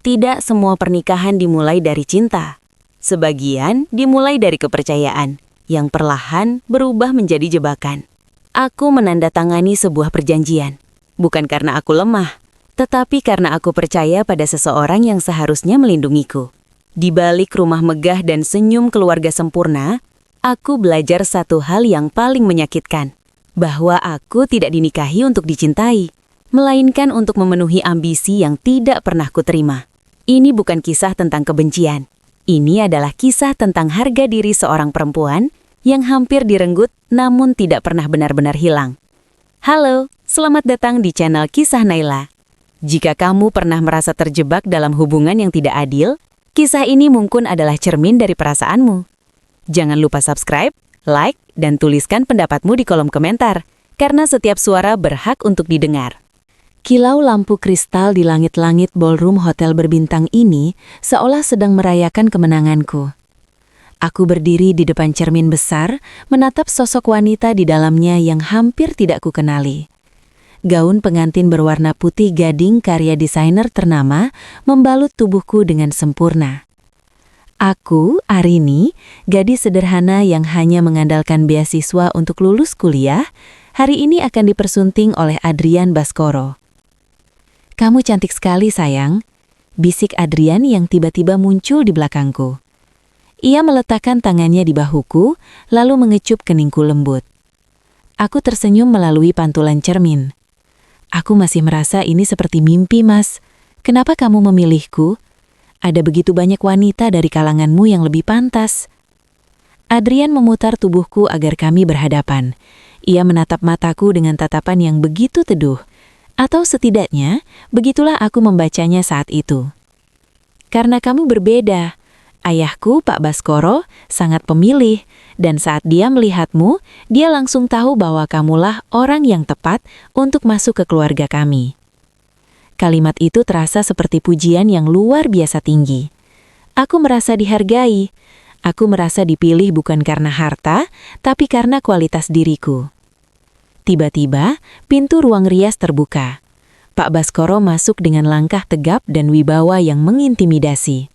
Tidak semua pernikahan dimulai dari cinta. Sebagian dimulai dari kepercayaan, yang perlahan berubah menjadi jebakan. Aku menandatangani sebuah perjanjian, bukan karena aku lemah, tetapi karena aku percaya pada seseorang yang seharusnya melindungiku. Di balik rumah megah dan senyum keluarga sempurna, aku belajar satu hal yang paling menyakitkan, bahwa aku tidak dinikahi untuk dicintai, melainkan untuk memenuhi ambisi yang tidak pernah kuterima. Ini bukan kisah tentang kebencian. Ini adalah kisah tentang harga diri seorang perempuan yang hampir direnggut namun tidak pernah benar-benar hilang. Halo, selamat datang di channel Kisah Naila. Jika kamu pernah merasa terjebak dalam hubungan yang tidak adil, kisah ini mungkin adalah cermin dari perasaanmu. Jangan lupa subscribe, like, dan tuliskan pendapatmu di kolom komentar, karena setiap suara berhak untuk didengar. Kilau lampu kristal di langit-langit ballroom hotel berbintang ini seolah sedang merayakan kemenanganku. Aku berdiri di depan cermin besar, menatap sosok wanita di dalamnya yang hampir tidak kukenali. Gaun pengantin berwarna putih gading karya desainer ternama membalut tubuhku dengan sempurna. Aku, Arini, gadis sederhana yang hanya mengandalkan beasiswa untuk lulus kuliah, hari ini akan dipersunting oleh Adrian Baskoro. "Kamu cantik sekali, sayang," bisik Adrian yang tiba-tiba muncul di belakangku. Ia meletakkan tangannya di bahuku, lalu mengecup keningku lembut. Aku tersenyum melalui pantulan cermin. "Aku masih merasa ini seperti mimpi, Mas. Kenapa kamu memilihku? Ada begitu banyak wanita dari kalanganmu yang lebih pantas." Adrian memutar tubuhku agar kami berhadapan. Ia menatap mataku dengan tatapan yang begitu teduh. Atau setidaknya, begitulah aku membacanya saat itu. "Karena kamu berbeda. Ayahku, Pak Baskoro, sangat pemilih, dan saat dia melihatmu, dia langsung tahu bahwa kamulah orang yang tepat untuk masuk ke keluarga kami." Kalimat itu terasa seperti pujian yang luar biasa tinggi. Aku merasa dihargai. Aku merasa dipilih bukan karena harta, tapi karena kualitas diriku. Tiba-tiba, pintu ruang rias terbuka. Pak Baskoro masuk dengan langkah tegap dan wibawa yang mengintimidasi.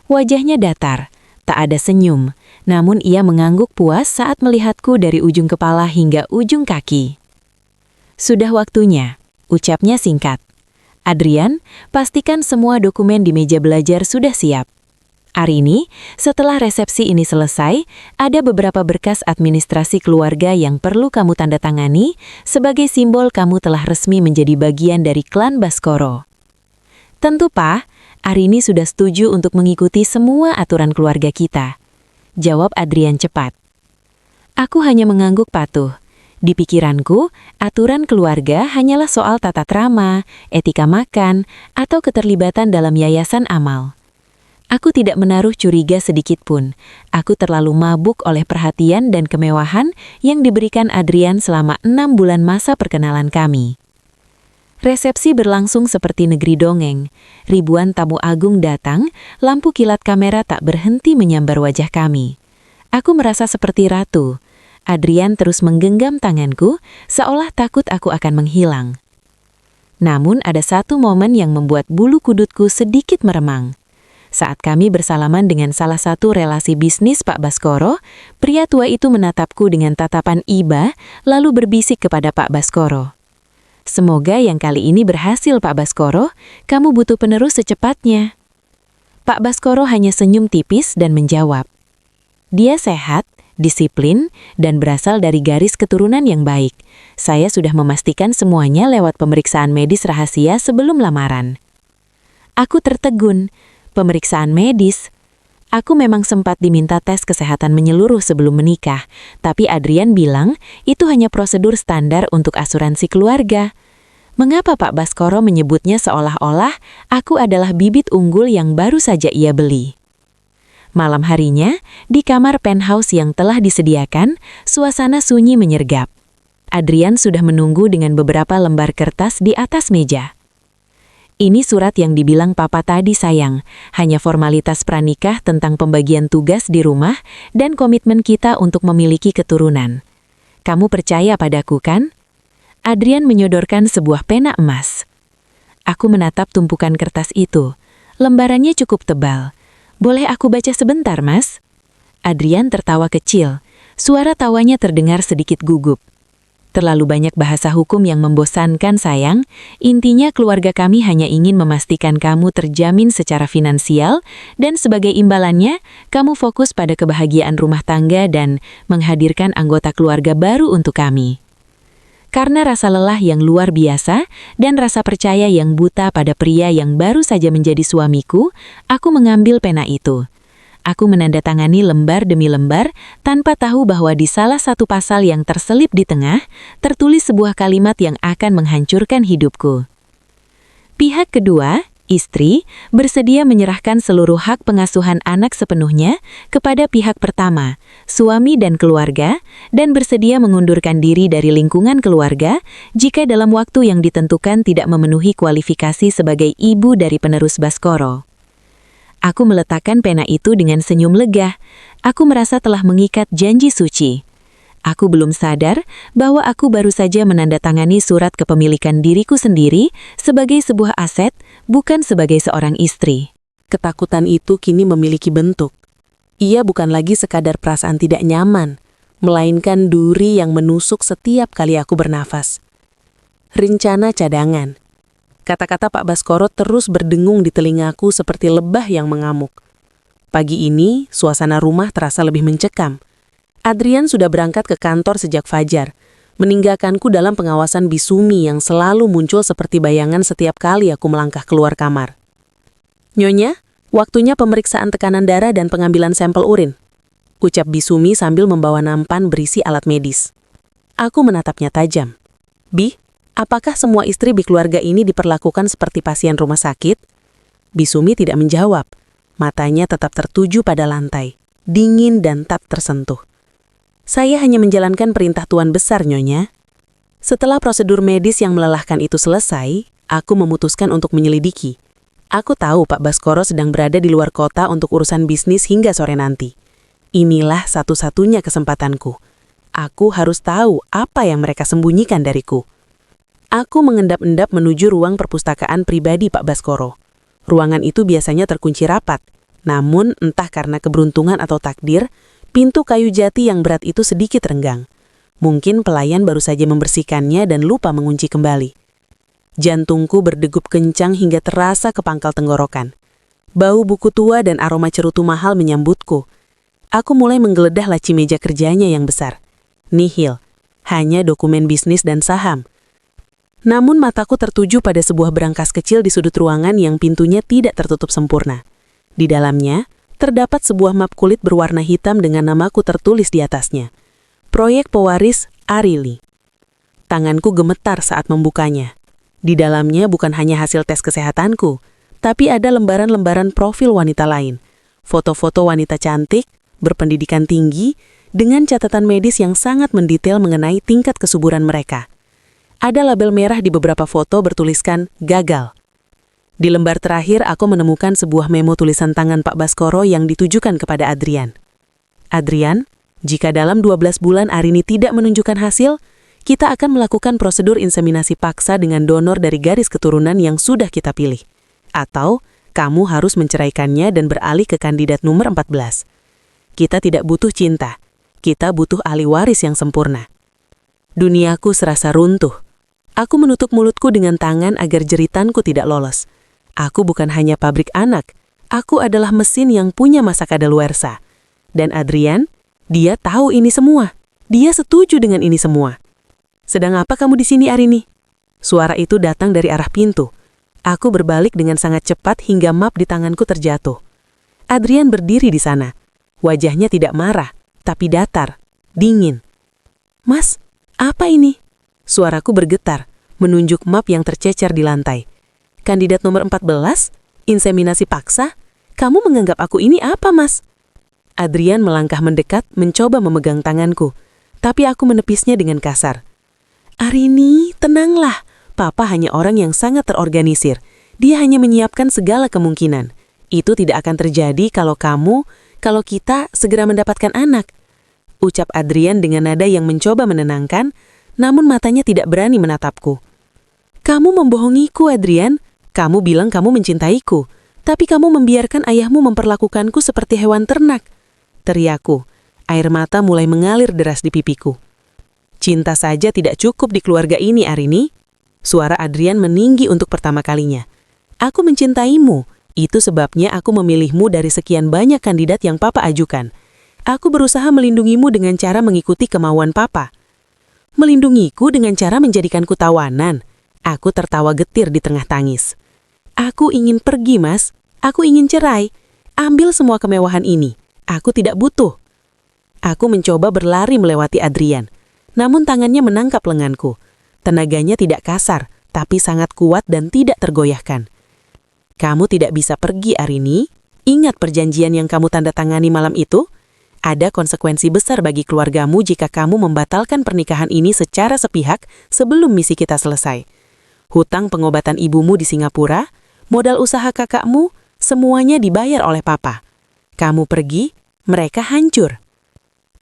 Wajahnya datar, tak ada senyum, namun ia mengangguk puas saat melihatku dari ujung kepala hingga ujung kaki. "Sudah waktunya," ucapnya singkat. "Adrian, pastikan semua dokumen di meja belajar sudah siap. Arini, setelah resepsi ini selesai, ada beberapa berkas administrasi keluarga yang perlu kamu tanda tangani sebagai simbol kamu telah resmi menjadi bagian dari klan Baskoro." "Tentu, Pak. Arini sudah setuju untuk mengikuti semua aturan keluarga kita," jawab Adrian cepat. Aku hanya mengangguk patuh. Di pikiranku, aturan keluarga hanyalah soal tata krama, etika makan, atau keterlibatan dalam yayasan amal. Aku tidak menaruh curiga sedikit pun. Aku terlalu mabuk oleh perhatian dan kemewahan yang diberikan Adrian selama 6 bulan masa perkenalan kami. Resepsi berlangsung seperti negeri dongeng. Ribuan tamu agung datang, lampu kilat kamera tak berhenti menyambar wajah kami. Aku merasa seperti ratu. Adrian terus menggenggam tanganku, seolah takut aku akan menghilang. Namun ada satu momen yang membuat bulu kudutku sedikit meremang. Saat kami bersalaman dengan salah satu relasi bisnis Pak Baskoro, pria tua itu menatapku dengan tatapan iba, lalu berbisik kepada Pak Baskoro. "Semoga yang kali ini berhasil, Pak Baskoro. Kamu butuh penerus secepatnya." Pak Baskoro hanya senyum tipis dan menjawab, "Dia sehat, disiplin, dan berasal dari garis keturunan yang baik. Saya sudah memastikan semuanya lewat pemeriksaan medis rahasia sebelum lamaran." Aku tertegun. Pemeriksaan medis? Aku memang sempat diminta tes kesehatan menyeluruh sebelum menikah, tapi Adrian bilang itu hanya prosedur standar untuk asuransi keluarga. Mengapa Pak Baskoro menyebutnya seolah-olah aku adalah bibit unggul yang baru saja ia beli? Malam harinya, di kamar penthouse yang telah disediakan, suasana sunyi menyergap. Adrian sudah menunggu dengan beberapa lembar kertas di atas meja. "Ini surat yang dibilang Papa tadi, sayang. Hanya formalitas pranikah tentang pembagian tugas di rumah dan komitmen kita untuk memiliki keturunan. Kamu percaya padaku, kan?" Adrian menyodorkan sebuah pena emas. Aku menatap tumpukan kertas itu. Lembarannya cukup tebal. Boleh aku baca sebentar, Mas? Adrian tertawa kecil. Suara tawanya terdengar sedikit gugup. Terlalu banyak bahasa hukum yang membosankan, sayang. Intinya keluarga kami hanya ingin memastikan kamu terjamin secara finansial dan sebagai imbalannya, kamu fokus pada kebahagiaan rumah tangga dan menghadirkan anggota keluarga baru untuk kami. Karena rasa lelah yang luar biasa dan rasa percaya yang buta pada pria yang baru saja menjadi suamiku, aku mengambil pena itu. Aku menandatangani lembar demi lembar tanpa tahu bahwa di salah satu pasal yang terselip di tengah, tertulis sebuah kalimat yang akan menghancurkan hidupku. Pihak kedua, istri, bersedia menyerahkan seluruh hak pengasuhan anak sepenuhnya kepada pihak pertama, suami dan keluarga, dan bersedia mengundurkan diri dari lingkungan keluarga jika dalam waktu yang ditentukan tidak memenuhi kualifikasi sebagai ibu dari penerus Baskoro. Aku meletakkan pena itu dengan senyum lega. Aku merasa telah mengikat janji suci. Aku belum sadar bahwa aku baru saja menandatangani surat kepemilikan diriku sendiri sebagai sebuah aset, bukan sebagai seorang istri. Ketakutan itu kini memiliki bentuk. Ia bukan lagi sekadar perasaan tidak nyaman, melainkan duri yang menusuk setiap kali aku bernafas. Rencana cadangan. Kata-kata Pak Baskoro terus berdengung di telingaku seperti lebah yang mengamuk. Pagi ini, suasana rumah terasa lebih mencekam. Adrian sudah berangkat ke kantor sejak fajar, meninggalkanku dalam pengawasan Bisumi yang selalu muncul seperti bayangan setiap kali aku melangkah keluar kamar. "Nyonya, waktunya pemeriksaan tekanan darah dan pengambilan sampel urin," ucap Bisumi sambil membawa nampan berisi alat medis. Aku menatapnya tajam. "Bi, apakah semua istri di keluarga ini diperlakukan seperti pasien rumah sakit?" Bisumi tidak menjawab. Matanya tetap tertuju pada lantai, dingin dan tak tersentuh. "Saya hanya menjalankan perintah Tuan Besar, Nyonya." Setelah prosedur medis yang melelahkan itu selesai, aku memutuskan untuk menyelidiki. Aku tahu Pak Baskoro sedang berada di luar kota untuk urusan bisnis hingga sore nanti. Inilah satu-satunya kesempatanku. Aku harus tahu apa yang mereka sembunyikan dariku. Aku mengendap-endap menuju ruang perpustakaan pribadi Pak Baskoro. Ruangan itu biasanya terkunci rapat, namun entah karena keberuntungan atau takdir, pintu kayu jati yang berat itu sedikit renggang. Mungkin pelayan baru saja membersihkannya dan lupa mengunci kembali. Jantungku berdegup kencang hingga terasa ke pangkal tenggorokan. Bau buku tua dan aroma cerutu mahal menyambutku. Aku mulai menggeledah laci meja kerjanya yang besar. Nihil, hanya dokumen bisnis dan saham. Namun mataku tertuju pada sebuah berangkas kecil di sudut ruangan yang pintunya tidak tertutup sempurna. Di dalamnya, terdapat sebuah map kulit berwarna hitam dengan namaku tertulis di atasnya. Proyek Pewaris Arili. Tanganku gemetar saat membukanya. Di dalamnya bukan hanya hasil tes kesehatanku, tapi ada lembaran-lembaran profil wanita lain. Foto-foto wanita cantik, berpendidikan tinggi, dengan catatan medis yang sangat mendetail mengenai tingkat kesuburan mereka. Ada label merah di beberapa foto bertuliskan gagal. Di lembar terakhir aku menemukan sebuah memo tulisan tangan Pak Baskoro yang ditujukan kepada Adrian. "Adrian, jika dalam 12 bulan Arini tidak menunjukkan hasil, kita akan melakukan prosedur inseminasi paksa dengan donor dari garis keturunan yang sudah kita pilih. Atau kamu harus menceraikannya dan beralih ke kandidat nomor 14. Kita tidak butuh cinta, kita butuh ahli waris yang sempurna." Duniaku serasa runtuh. Aku menutup mulutku dengan tangan agar jeritanku tidak lolos. Aku bukan hanya pabrik anak, aku adalah mesin yang punya masa kadaluarsa. Dan Adrian, dia tahu ini semua. Dia setuju dengan ini semua. "Sedang apa kamu di sini, Arini?" Suara itu datang dari arah pintu. Aku berbalik dengan sangat cepat hingga map di tanganku terjatuh. Adrian berdiri di sana. Wajahnya tidak marah, tapi datar, dingin. "Mas, apa ini?" Suaraku bergetar, menunjuk map yang tercecer di lantai. "Kandidat nomor 14? Inseminasi paksa? Kamu menganggap aku ini apa, Mas?" Adrian melangkah mendekat, mencoba memegang tanganku, tapi aku menepisnya dengan kasar. "Arini, tenanglah. Papa hanya orang yang sangat terorganisir. Dia hanya menyiapkan segala kemungkinan. Itu tidak akan terjadi kalau kita segera mendapatkan anak." Ucap Adrian dengan nada yang mencoba menenangkan, namun matanya tidak berani menatapku. "Kamu membohongiku, Adrian. Kamu bilang kamu mencintaiku. Tapi kamu membiarkan ayahmu memperlakukanku seperti hewan ternak. Teriakku, air mata mulai mengalir deras di pipiku. Cinta saja tidak cukup di keluarga ini, Arini. Suara Adrian meninggi untuk pertama kalinya. Aku mencintaimu, itu sebabnya aku memilihmu dari sekian banyak kandidat yang Papa ajukan. Aku berusaha melindungimu dengan cara mengikuti kemauan Papa. Melindungiku dengan cara menjadikanku tawanan. Aku tertawa getir di tengah tangis. Aku ingin pergi, Mas. Aku ingin cerai. Ambil semua kemewahan ini. Aku tidak butuh. Aku mencoba berlari melewati Adrian. Namun tangannya menangkap lenganku. Tenaganya tidak kasar, tapi sangat kuat dan tidak tergoyahkan. Kamu tidak bisa pergi, Arini. Ingat perjanjian yang kamu tanda tangani malam itu? Ada konsekuensi besar bagi keluargamu jika kamu membatalkan pernikahan ini secara sepihak sebelum misi kita selesai. Hutang pengobatan ibumu di Singapura, modal usaha kakakmu, semuanya dibayar oleh Papa. Kamu pergi, mereka hancur.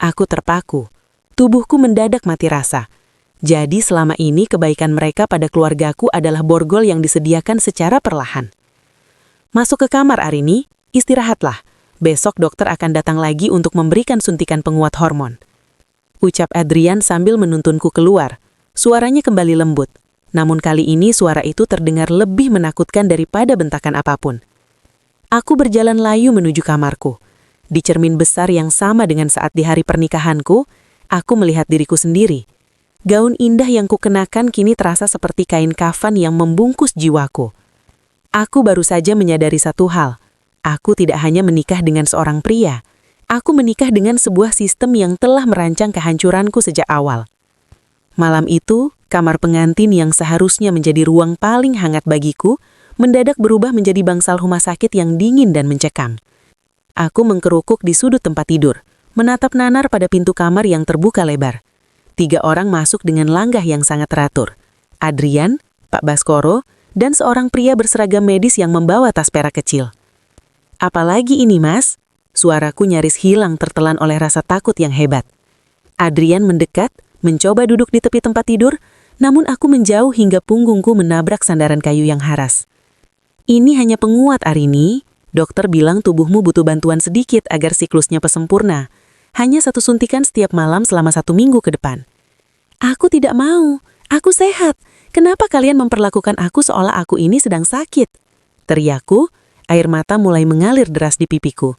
Aku terpaku. Tubuhku mendadak mati rasa. Jadi selama ini kebaikan mereka pada keluargaku adalah borgol yang disediakan secara perlahan. Masuk ke kamar, Arini. Istirahatlah. Besok dokter akan datang lagi untuk memberikan suntikan penguat hormon. Ucap Adrian sambil menuntunku keluar. Suaranya kembali lembut. Namun kali ini suara itu terdengar lebih menakutkan daripada bentakan apapun. Aku berjalan layu menuju kamarku. Di cermin besar yang sama dengan saat di hari pernikahanku, aku melihat diriku sendiri. Gaun indah yang kukenakan kini terasa seperti kain kafan yang membungkus jiwaku. Aku baru saja menyadari satu hal. Aku tidak hanya menikah dengan seorang pria. Aku menikah dengan sebuah sistem yang telah merancang kehancuranku sejak awal. Malam itu, kamar pengantin yang seharusnya menjadi ruang paling hangat bagiku, mendadak berubah menjadi bangsal rumah sakit yang dingin dan mencekam. Aku mengkerukuk di sudut tempat tidur, menatap nanar pada pintu kamar yang terbuka lebar. 3 orang masuk dengan langgah yang sangat teratur. Adrian, Pak Baskoro, dan seorang pria berseragam medis yang membawa tas perak kecil. "Apalagi ini, Mas?" Suaraku nyaris hilang tertelan oleh rasa takut yang hebat. Adrian mendekat, mencoba duduk di tepi tempat tidur, namun aku menjauh hingga punggungku menabrak sandaran kayu yang haras. "Ini hanya penguat, Arini. Dokter bilang tubuhmu butuh bantuan sedikit agar siklusnya sempurna. Hanya 1 suntikan setiap malam selama 1 minggu ke depan." "Aku tidak mau. Aku sehat. Kenapa kalian memperlakukan aku seolah aku ini sedang sakit?" Teriakku, air mata mulai mengalir deras di pipiku.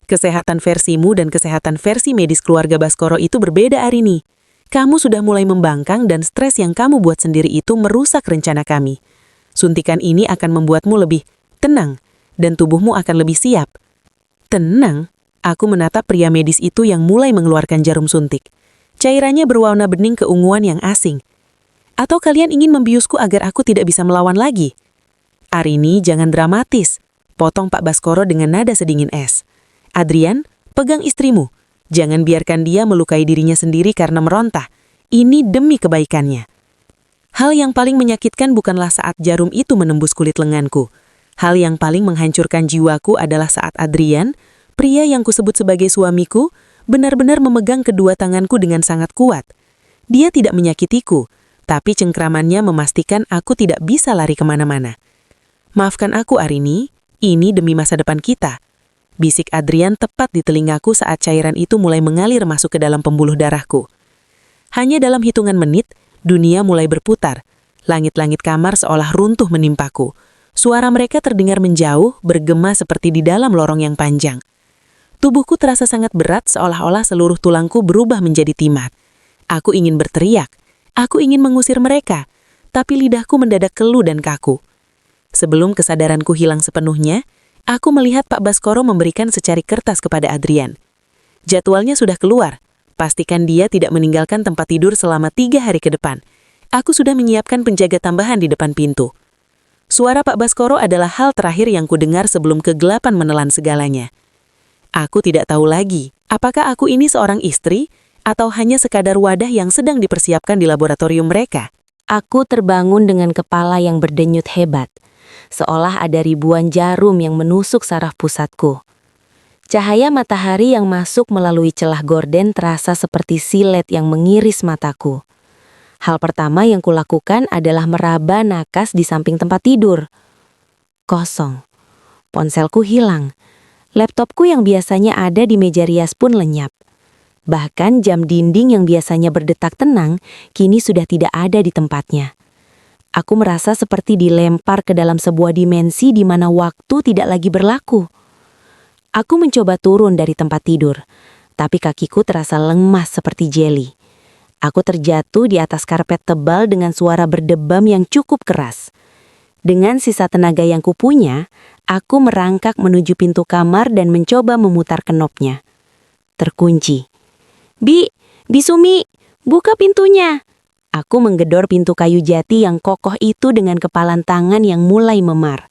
"Kesehatan versimu dan kesehatan versi medis keluarga Baskoro itu berbeda, Arini. Kamu sudah mulai membangkang dan stres yang kamu buat sendiri itu merusak rencana kami. Suntikan ini akan membuatmu lebih tenang dan tubuhmu akan lebih siap." "Tenang?" Aku menatap pria medis itu yang mulai mengeluarkan jarum suntik. Cairannya berwarna bening keunguan yang asing. "Atau kalian ingin membiusku agar aku tidak bisa melawan lagi?" "Arini, jangan dramatis," potong Pak Baskoro dengan nada sedingin es. "Adrian, pegang istrimu. Jangan biarkan dia melukai dirinya sendiri karena merontah. Ini demi kebaikannya." Hal yang paling menyakitkan bukanlah saat jarum itu menembus kulit lenganku. Hal yang paling menghancurkan jiwaku adalah saat Adrian, pria yang kusebut sebagai suamiku, benar-benar memegang kedua tanganku dengan sangat kuat. Dia tidak menyakitiku, tapi cengkramannya memastikan aku tidak bisa lari kemana-mana. "Maafkan aku, Arini. Ini demi masa depan kita." Bisik Adrian tepat di telingaku saat cairan itu mulai mengalir masuk ke dalam pembuluh darahku. Hanya dalam hitungan menit, dunia mulai berputar. Langit-langit kamar seolah runtuh menimpaku. Suara mereka terdengar menjauh, bergema seperti di dalam lorong yang panjang. Tubuhku terasa sangat berat seolah-olah seluruh tulangku berubah menjadi timah. Aku ingin berteriak. Aku ingin mengusir mereka. Tapi lidahku mendadak keluh dan kaku. Sebelum kesadaranku hilang sepenuhnya, aku melihat Pak Baskoro memberikan secari kertas kepada Adrian. "Jadwalnya sudah keluar. Pastikan dia tidak meninggalkan tempat tidur selama 3 hari ke depan. Aku sudah menyiapkan penjaga tambahan di depan pintu." Suara Pak Baskoro adalah hal terakhir yang kudengar sebelum kegelapan menelan segalanya. Aku tidak tahu lagi, apakah aku ini seorang istri, atau hanya sekadar wadah yang sedang dipersiapkan di laboratorium mereka. Aku terbangun dengan kepala yang berdenyut hebat, seolah ada ribuan jarum yang menusuk saraf pusatku. Cahaya matahari yang masuk melalui celah gorden terasa seperti silet yang mengiris mataku. Hal pertama yang kulakukan adalah meraba nakas di samping tempat tidur. Kosong. Ponselku hilang. Laptopku yang biasanya ada di meja rias pun lenyap. Bahkan jam dinding yang biasanya berdetak tenang, kini sudah tidak ada di tempatnya. Aku merasa seperti dilempar ke dalam sebuah dimensi di mana waktu tidak lagi berlaku. Aku mencoba turun dari tempat tidur, tapi kakiku terasa lemas seperti jeli. Aku terjatuh di atas karpet tebal dengan suara berdebam yang cukup keras. Dengan sisa tenaga yang kupunya, aku merangkak menuju pintu kamar dan mencoba memutar knopnya. Terkunci. Bi Sumi, buka pintunya. Aku menggedor pintu kayu jati yang kokoh itu dengan kepalan tangan yang mulai memar.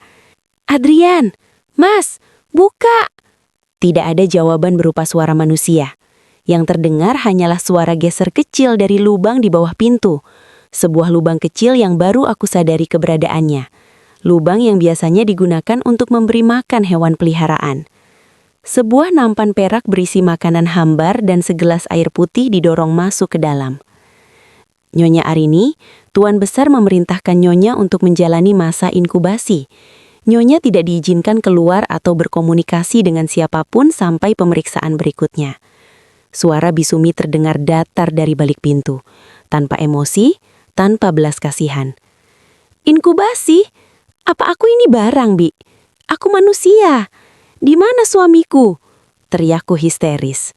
Adrian, Mas, buka. Tidak ada jawaban berupa suara manusia. Yang terdengar hanyalah suara geser kecil dari lubang di bawah pintu. Sebuah lubang kecil yang baru aku sadari keberadaannya. Lubang yang biasanya digunakan untuk memberi makan hewan peliharaan. Sebuah nampan perak berisi makanan hambar dan segelas air putih didorong masuk ke dalam. Nyonya Arini, Tuan Besar memerintahkan Nyonya untuk menjalani masa inkubasi. Nyonya tidak diizinkan keluar atau berkomunikasi dengan siapapun sampai pemeriksaan berikutnya. Suara Bisumi terdengar datar dari balik pintu, tanpa emosi, tanpa belas kasihan. Inkubasi? Apa aku ini barang, Bi? Aku manusia. Di mana suamiku? Teriakku histeris.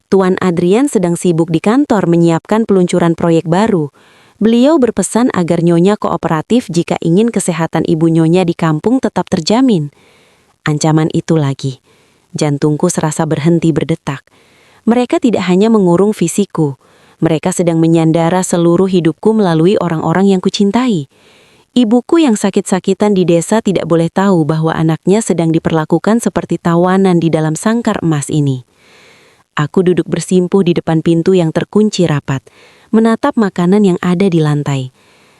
Tuan Adrian sedang sibuk di kantor menyiapkan peluncuran proyek baru. Beliau berpesan agar Nyonya kooperatif jika ingin kesehatan ibu Nyonya di kampung tetap terjamin. Ancaman itu lagi. Jantungku serasa berhenti berdetak. Mereka tidak hanya mengurung fisikku. Mereka sedang menyandara seluruh hidupku melalui orang-orang yang kucintai. Ibuku yang sakit-sakitan di desa tidak boleh tahu bahwa anaknya sedang diperlakukan seperti tawanan di dalam sangkar emas ini. Aku duduk bersimpuh di depan pintu yang terkunci rapat, menatap makanan yang ada di lantai.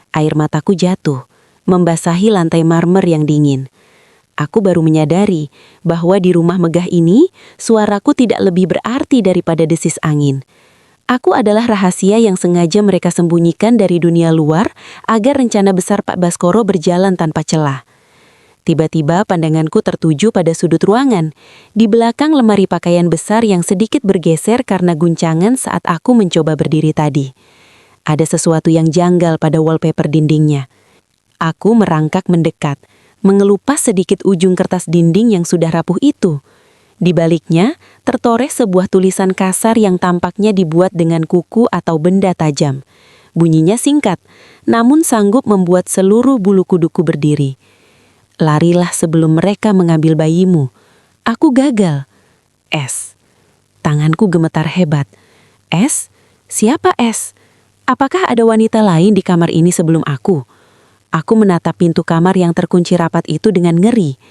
Air mataku jatuh, membasahi lantai marmer yang dingin. Aku baru menyadari bahwa di rumah megah ini, suaraku tidak lebih berarti daripada desis angin. Aku adalah rahasia yang sengaja mereka sembunyikan dari dunia luar agar rencana besar Pak Baskoro berjalan tanpa celah. Tiba-tiba pandanganku tertuju pada sudut ruangan, di belakang lemari pakaian besar yang sedikit bergeser karena guncangan saat aku mencoba berdiri tadi. Ada sesuatu yang janggal pada wallpaper dindingnya. Aku merangkak mendekat, mengelupas sedikit ujung kertas dinding yang sudah rapuh itu. Di baliknya, tertoreh sebuah tulisan kasar yang tampaknya dibuat dengan kuku atau benda tajam. Bunyinya singkat, namun sanggup membuat seluruh bulu kuduku berdiri. Larilah sebelum mereka mengambil bayimu. Aku gagal. S. Tanganku gemetar hebat. S? Siapa S? Apakah ada wanita lain di kamar ini sebelum aku? Aku menatap pintu kamar yang terkunci rapat itu dengan ngeri.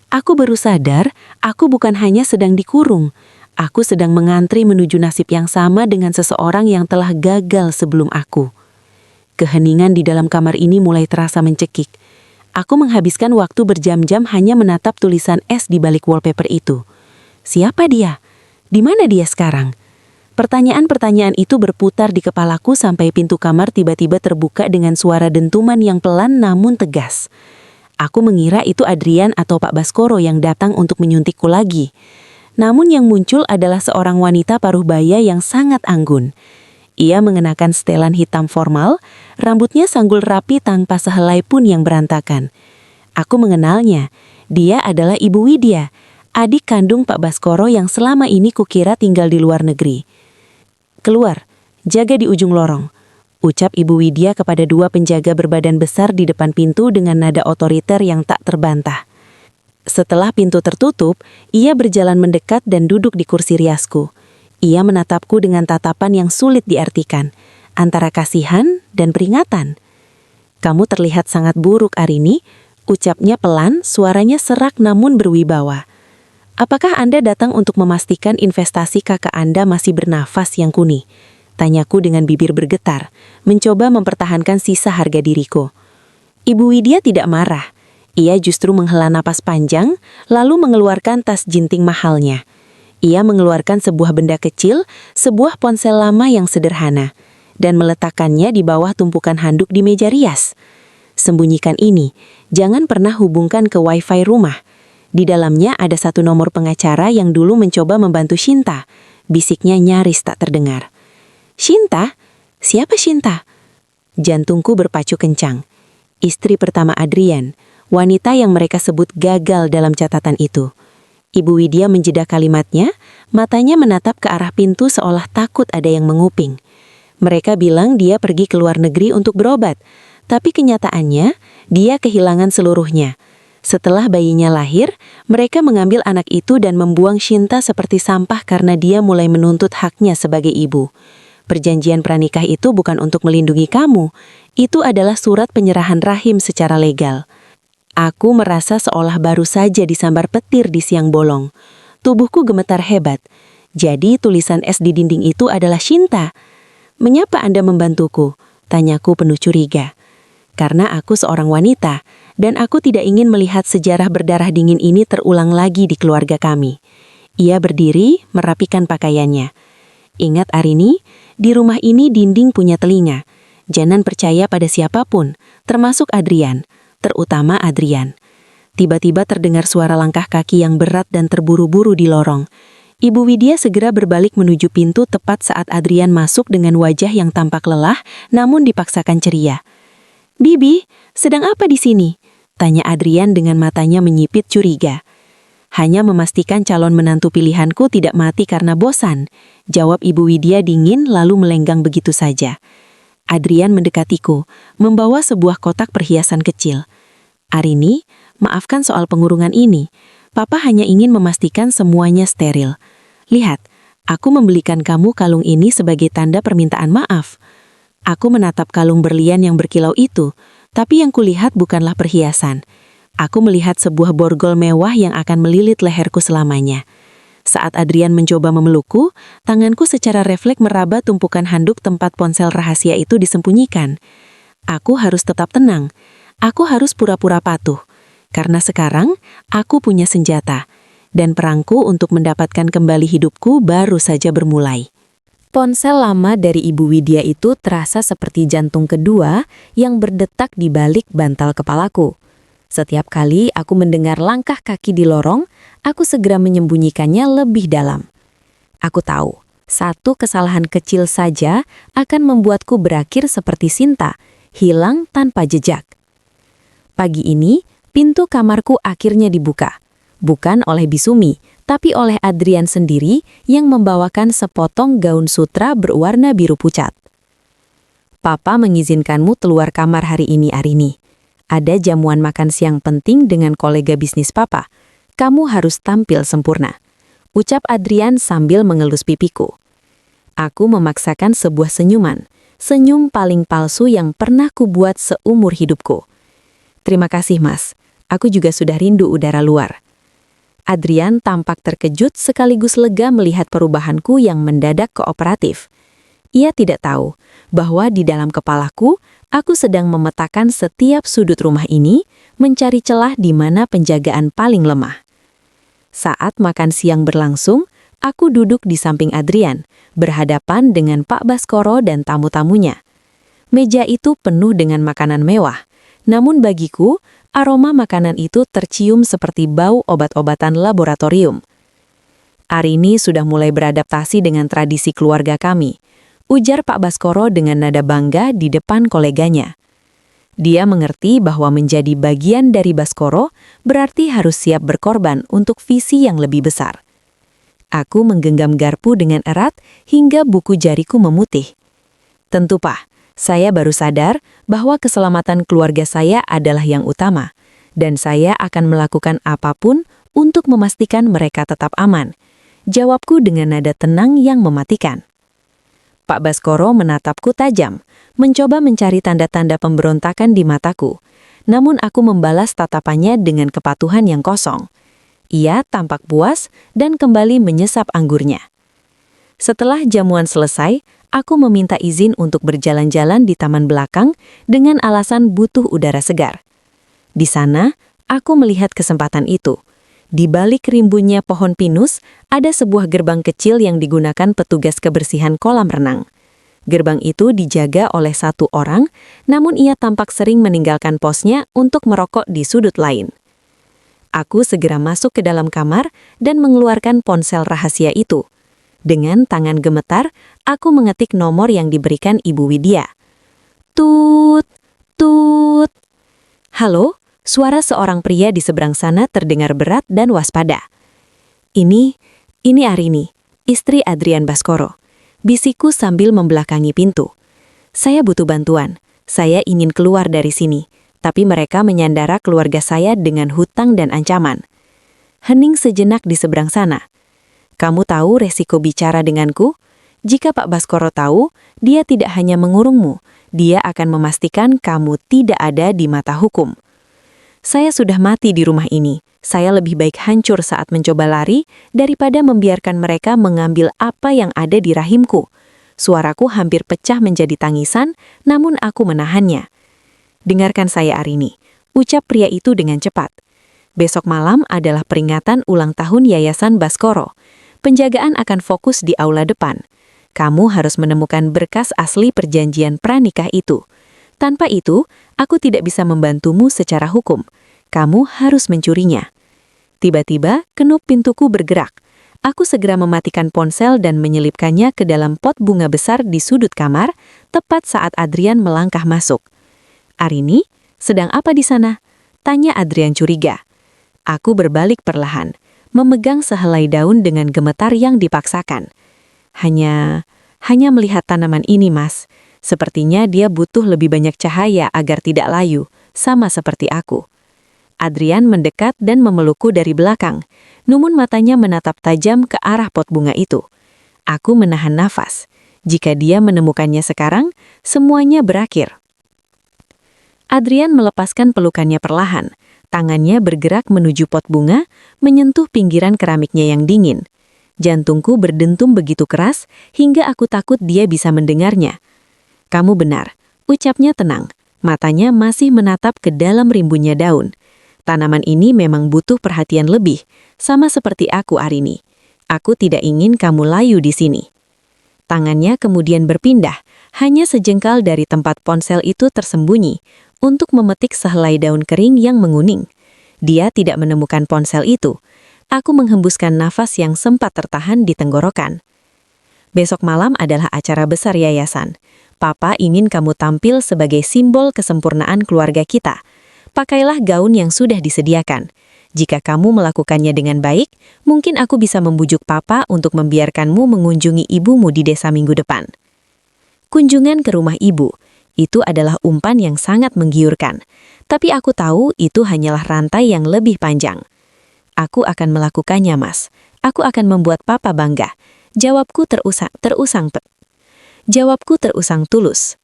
Aku baru sadar, aku bukan hanya sedang dikurung. Aku sedang mengantri menuju nasib yang sama dengan seseorang yang telah gagal sebelum aku. Keheningan di dalam kamar ini mulai terasa mencekik. Aku menghabiskan waktu berjam-jam hanya menatap tulisan S di balik wallpaper itu. Siapa dia? Di mana dia sekarang? Pertanyaan-pertanyaan itu berputar di kepalaku sampai pintu kamar tiba-tiba terbuka dengan suara dentuman yang pelan namun tegas. Aku mengira itu Adrian atau Pak Baskoro yang datang untuk menyuntikku lagi. Namun yang muncul adalah seorang wanita paruh baya yang sangat anggun. Ia mengenakan setelan hitam formal, rambutnya sanggul rapi tanpa sehelai pun yang berantakan. Aku mengenalnya. Dia adalah Ibu Widya, adik kandung Pak Baskoro yang selama ini kukira tinggal di luar negeri. Keluar, jaga di ujung lorong, ucap Ibu Widya kepada dua penjaga berbadan besar di depan pintu dengan nada otoriter yang tak terbantah. Setelah pintu tertutup, ia berjalan mendekat dan duduk di kursi riasku. Ia menatapku dengan tatapan yang sulit diartikan, antara kasihan dan peringatan. Kamu terlihat sangat buruk, Arini, ucapnya pelan, suaranya serak namun berwibawa. Apakah Anda datang untuk memastikan investasi kakak Anda masih bernafas yang kuni? Tanyaku dengan bibir bergetar, mencoba mempertahankan sisa harga diriku. Ibu Widya tidak marah. Ia justru menghela napas panjang, lalu mengeluarkan tas jinting mahalnya. Ia mengeluarkan sebuah benda kecil, sebuah ponsel lama yang sederhana, dan meletakkannya di bawah tumpukan handuk di meja rias. Sembunyikan ini, jangan pernah hubungkan ke wifi rumah. Di dalamnya ada satu nomor pengacara yang dulu mencoba membantu Shinta. Bisiknya nyaris tak terdengar. Shinta? Siapa Shinta? Jantungku berpacu kencang. Istri pertama Adrian, wanita yang mereka sebut gagal dalam catatan itu. Ibu Widya menjeda kalimatnya, matanya menatap ke arah pintu seolah takut ada yang menguping. Mereka bilang dia pergi ke luar negeri untuk berobat, tapi kenyataannya dia kehilangan seluruhnya. Setelah bayinya lahir, mereka mengambil anak itu dan membuang Shinta seperti sampah karena dia mulai menuntut haknya sebagai ibu. Perjanjian pranikah itu bukan untuk melindungi kamu, itu adalah surat penyerahan rahim secara legal. Aku merasa seolah baru saja disambar petir di siang bolong. Tubuhku gemetar hebat. Jadi tulisan S di dinding itu adalah Shinta. Mengapa Anda membantuku? Tanyaku penuh curiga. Karena aku seorang wanita, dan aku tidak ingin melihat sejarah berdarah dingin ini terulang lagi di keluarga kami. Ia berdiri, merapikan pakaiannya. Ingat Arini, di rumah ini dinding punya telinga. Jangan percaya pada siapapun, termasuk Adrian, terutama Adrian. Tiba-tiba terdengar suara langkah kaki yang berat dan terburu-buru di lorong. Ibu Widya segera berbalik menuju pintu tepat saat Adrian masuk dengan wajah yang tampak lelah, namun dipaksakan ceria. "Bibi, sedang apa di sini?" tanya Adrian dengan matanya menyipit curiga. "Hanya memastikan calon menantu pilihanku tidak mati karena bosan," jawab Ibu Widya dingin lalu melenggang begitu saja. Adrian mendekatiku, membawa sebuah kotak perhiasan kecil. "Arini, maafkan soal pengurungan ini. Papa hanya ingin memastikan semuanya steril. Lihat, aku membelikan kamu kalung ini sebagai tanda permintaan maaf." Aku menatap kalung berlian yang berkilau itu, tapi yang kulihat bukanlah perhiasan. Aku melihat sebuah borgol mewah yang akan melilit leherku selamanya. Saat Adrian mencoba memelukku, tanganku secara refleks meraba tumpukan handuk tempat ponsel rahasia itu disembunyikan. Aku harus tetap tenang. Aku harus pura-pura patuh. Karena sekarang, aku punya senjata. Dan perangku untuk mendapatkan kembali hidupku baru saja bermulai. Ponsel lama dari Ibu Widya itu terasa seperti jantung kedua yang berdetak di balik bantal kepalaku. Setiap kali aku mendengar langkah kaki di lorong, aku segera menyembunyikannya lebih dalam. Aku tahu, satu kesalahan kecil saja akan membuatku berakhir seperti Shinta, hilang tanpa jejak. Pagi ini, pintu kamarku akhirnya dibuka. Bukan oleh Bisumi, tapi oleh Adrian sendiri yang membawakan sepotong gaun sutra berwarna biru pucat. "Papa mengizinkanmu keluar kamar hari ini, Arini. Ada jamuan makan siang penting dengan kolega bisnis Papa. Kamu harus tampil sempurna," ucap Adrian sambil mengelus pipiku. Aku memaksakan sebuah senyuman, senyum paling palsu yang pernah kubuat seumur hidupku. "Terima kasih, Mas. Aku juga sudah rindu udara luar." Adrian tampak terkejut sekaligus lega melihat perubahanku yang mendadak kooperatif. Ia tidak tahu bahwa di dalam kepalaku, aku sedang memetakan setiap sudut rumah ini, mencari celah di mana penjagaan paling lemah. Saat makan siang berlangsung, aku duduk di samping Adrian, berhadapan dengan Pak Baskoro dan tamu-tamunya. Meja itu penuh dengan makanan mewah, namun bagiku, aroma makanan itu tercium seperti bau obat-obatan laboratorium. "Arini sudah mulai beradaptasi dengan tradisi keluarga kami," ujar Pak Baskoro dengan nada bangga di depan koleganya. Dia mengerti bahwa menjadi bagian dari Baskoro berarti harus siap berkorban untuk visi yang lebih besar. Aku menggenggam garpu dengan erat hingga buku jariku memutih. "Tentu, Pak. Saya baru sadar bahwa keselamatan keluarga saya adalah yang utama, dan saya akan melakukan apapun untuk memastikan mereka tetap aman," jawabku dengan nada tenang yang mematikan. Pak Baskoro menatapku tajam, mencoba mencari tanda-tanda pemberontakan di mataku, namun aku membalas tatapannya dengan kepatuhan yang kosong. Ia tampak puas dan kembali menyesap anggurnya. Setelah jamuan selesai, aku meminta izin untuk berjalan-jalan di taman belakang dengan alasan butuh udara segar. Di sana, aku melihat kesempatan itu. Di balik rimbunnya pohon pinus, ada sebuah gerbang kecil yang digunakan petugas kebersihan kolam renang. Gerbang itu dijaga oleh satu orang, namun ia tampak sering meninggalkan posnya untuk merokok di sudut lain. Aku segera masuk ke dalam kamar dan mengeluarkan ponsel rahasia itu. Dengan tangan gemetar, aku mengetik nomor yang diberikan Ibu Widya. Tut, tut. Halo, suara seorang pria di seberang sana terdengar berat dan waspada. Ini Arini, istri Adrian Baskoro. Bisikku sambil membelakangi pintu. Saya butuh bantuan. Saya ingin keluar dari sini. Tapi mereka menyandara keluarga saya dengan hutang dan ancaman. Hening sejenak di seberang sana. Kamu tahu resiko bicara denganku? Jika Pak Baskoro tahu, dia tidak hanya mengurungmu, dia akan memastikan kamu tidak ada di mata hukum. Saya sudah mati di rumah ini. Saya lebih baik hancur saat mencoba lari daripada membiarkan mereka mengambil apa yang ada di rahimku. Suaraku hampir pecah menjadi tangisan, namun aku menahannya. Dengarkan saya, Arini, ucap pria itu dengan cepat. Besok malam adalah peringatan ulang tahun Yayasan Baskoro. Penjagaan akan fokus di aula depan. Kamu harus menemukan berkas asli perjanjian pranikah itu. Tanpa itu, aku tidak bisa membantumu secara hukum. Kamu harus mencurinya. Tiba-tiba, kenup pintuku bergerak. Aku segera mematikan ponsel dan menyelipkannya ke dalam pot bunga besar di sudut kamar, tepat saat Adrian melangkah masuk. Arini, sedang apa di sana? Tanya Adrian curiga. Aku berbalik perlahan, memegang sehelai daun dengan gemetar yang dipaksakan. Hanya melihat tanaman ini, Mas. Sepertinya dia butuh lebih banyak cahaya agar tidak layu, sama seperti aku. Adrian mendekat dan memelukku dari belakang, namun matanya menatap tajam ke arah pot bunga itu. Aku menahan nafas. Jika dia menemukannya sekarang, semuanya berakhir. Adrian melepaskan pelukannya perlahan. Tangannya bergerak menuju pot bunga, menyentuh pinggiran keramiknya yang dingin. Jantungku berdentum begitu keras, hingga aku takut dia bisa mendengarnya. Kamu benar, ucapnya tenang. Matanya masih menatap ke dalam rimbunnya daun. Tanaman ini memang butuh perhatian lebih, sama seperti aku, Arini. Aku tidak ingin kamu layu di sini. Tangannya kemudian berpindah, hanya sejengkal dari tempat ponsel itu tersembunyi, untuk memetik sehelai daun kering yang menguning. Dia tidak menemukan ponsel itu. Aku menghembuskan nafas yang sempat tertahan di tenggorokan. Besok malam adalah acara besar yayasan. Papa ingin kamu tampil sebagai simbol kesempurnaan keluarga kita. Pakailah gaun yang sudah disediakan. Jika kamu melakukannya dengan baik, mungkin aku bisa membujuk Papa untuk membiarkanmu mengunjungi ibumu di desa minggu depan. Kunjungan ke rumah ibu. Itu adalah umpan yang sangat menggiurkan. Tapi aku tahu itu hanyalah rantai yang lebih panjang. Aku akan melakukannya, Mas. Aku akan membuat Papa bangga. Jawabku terusang tulus.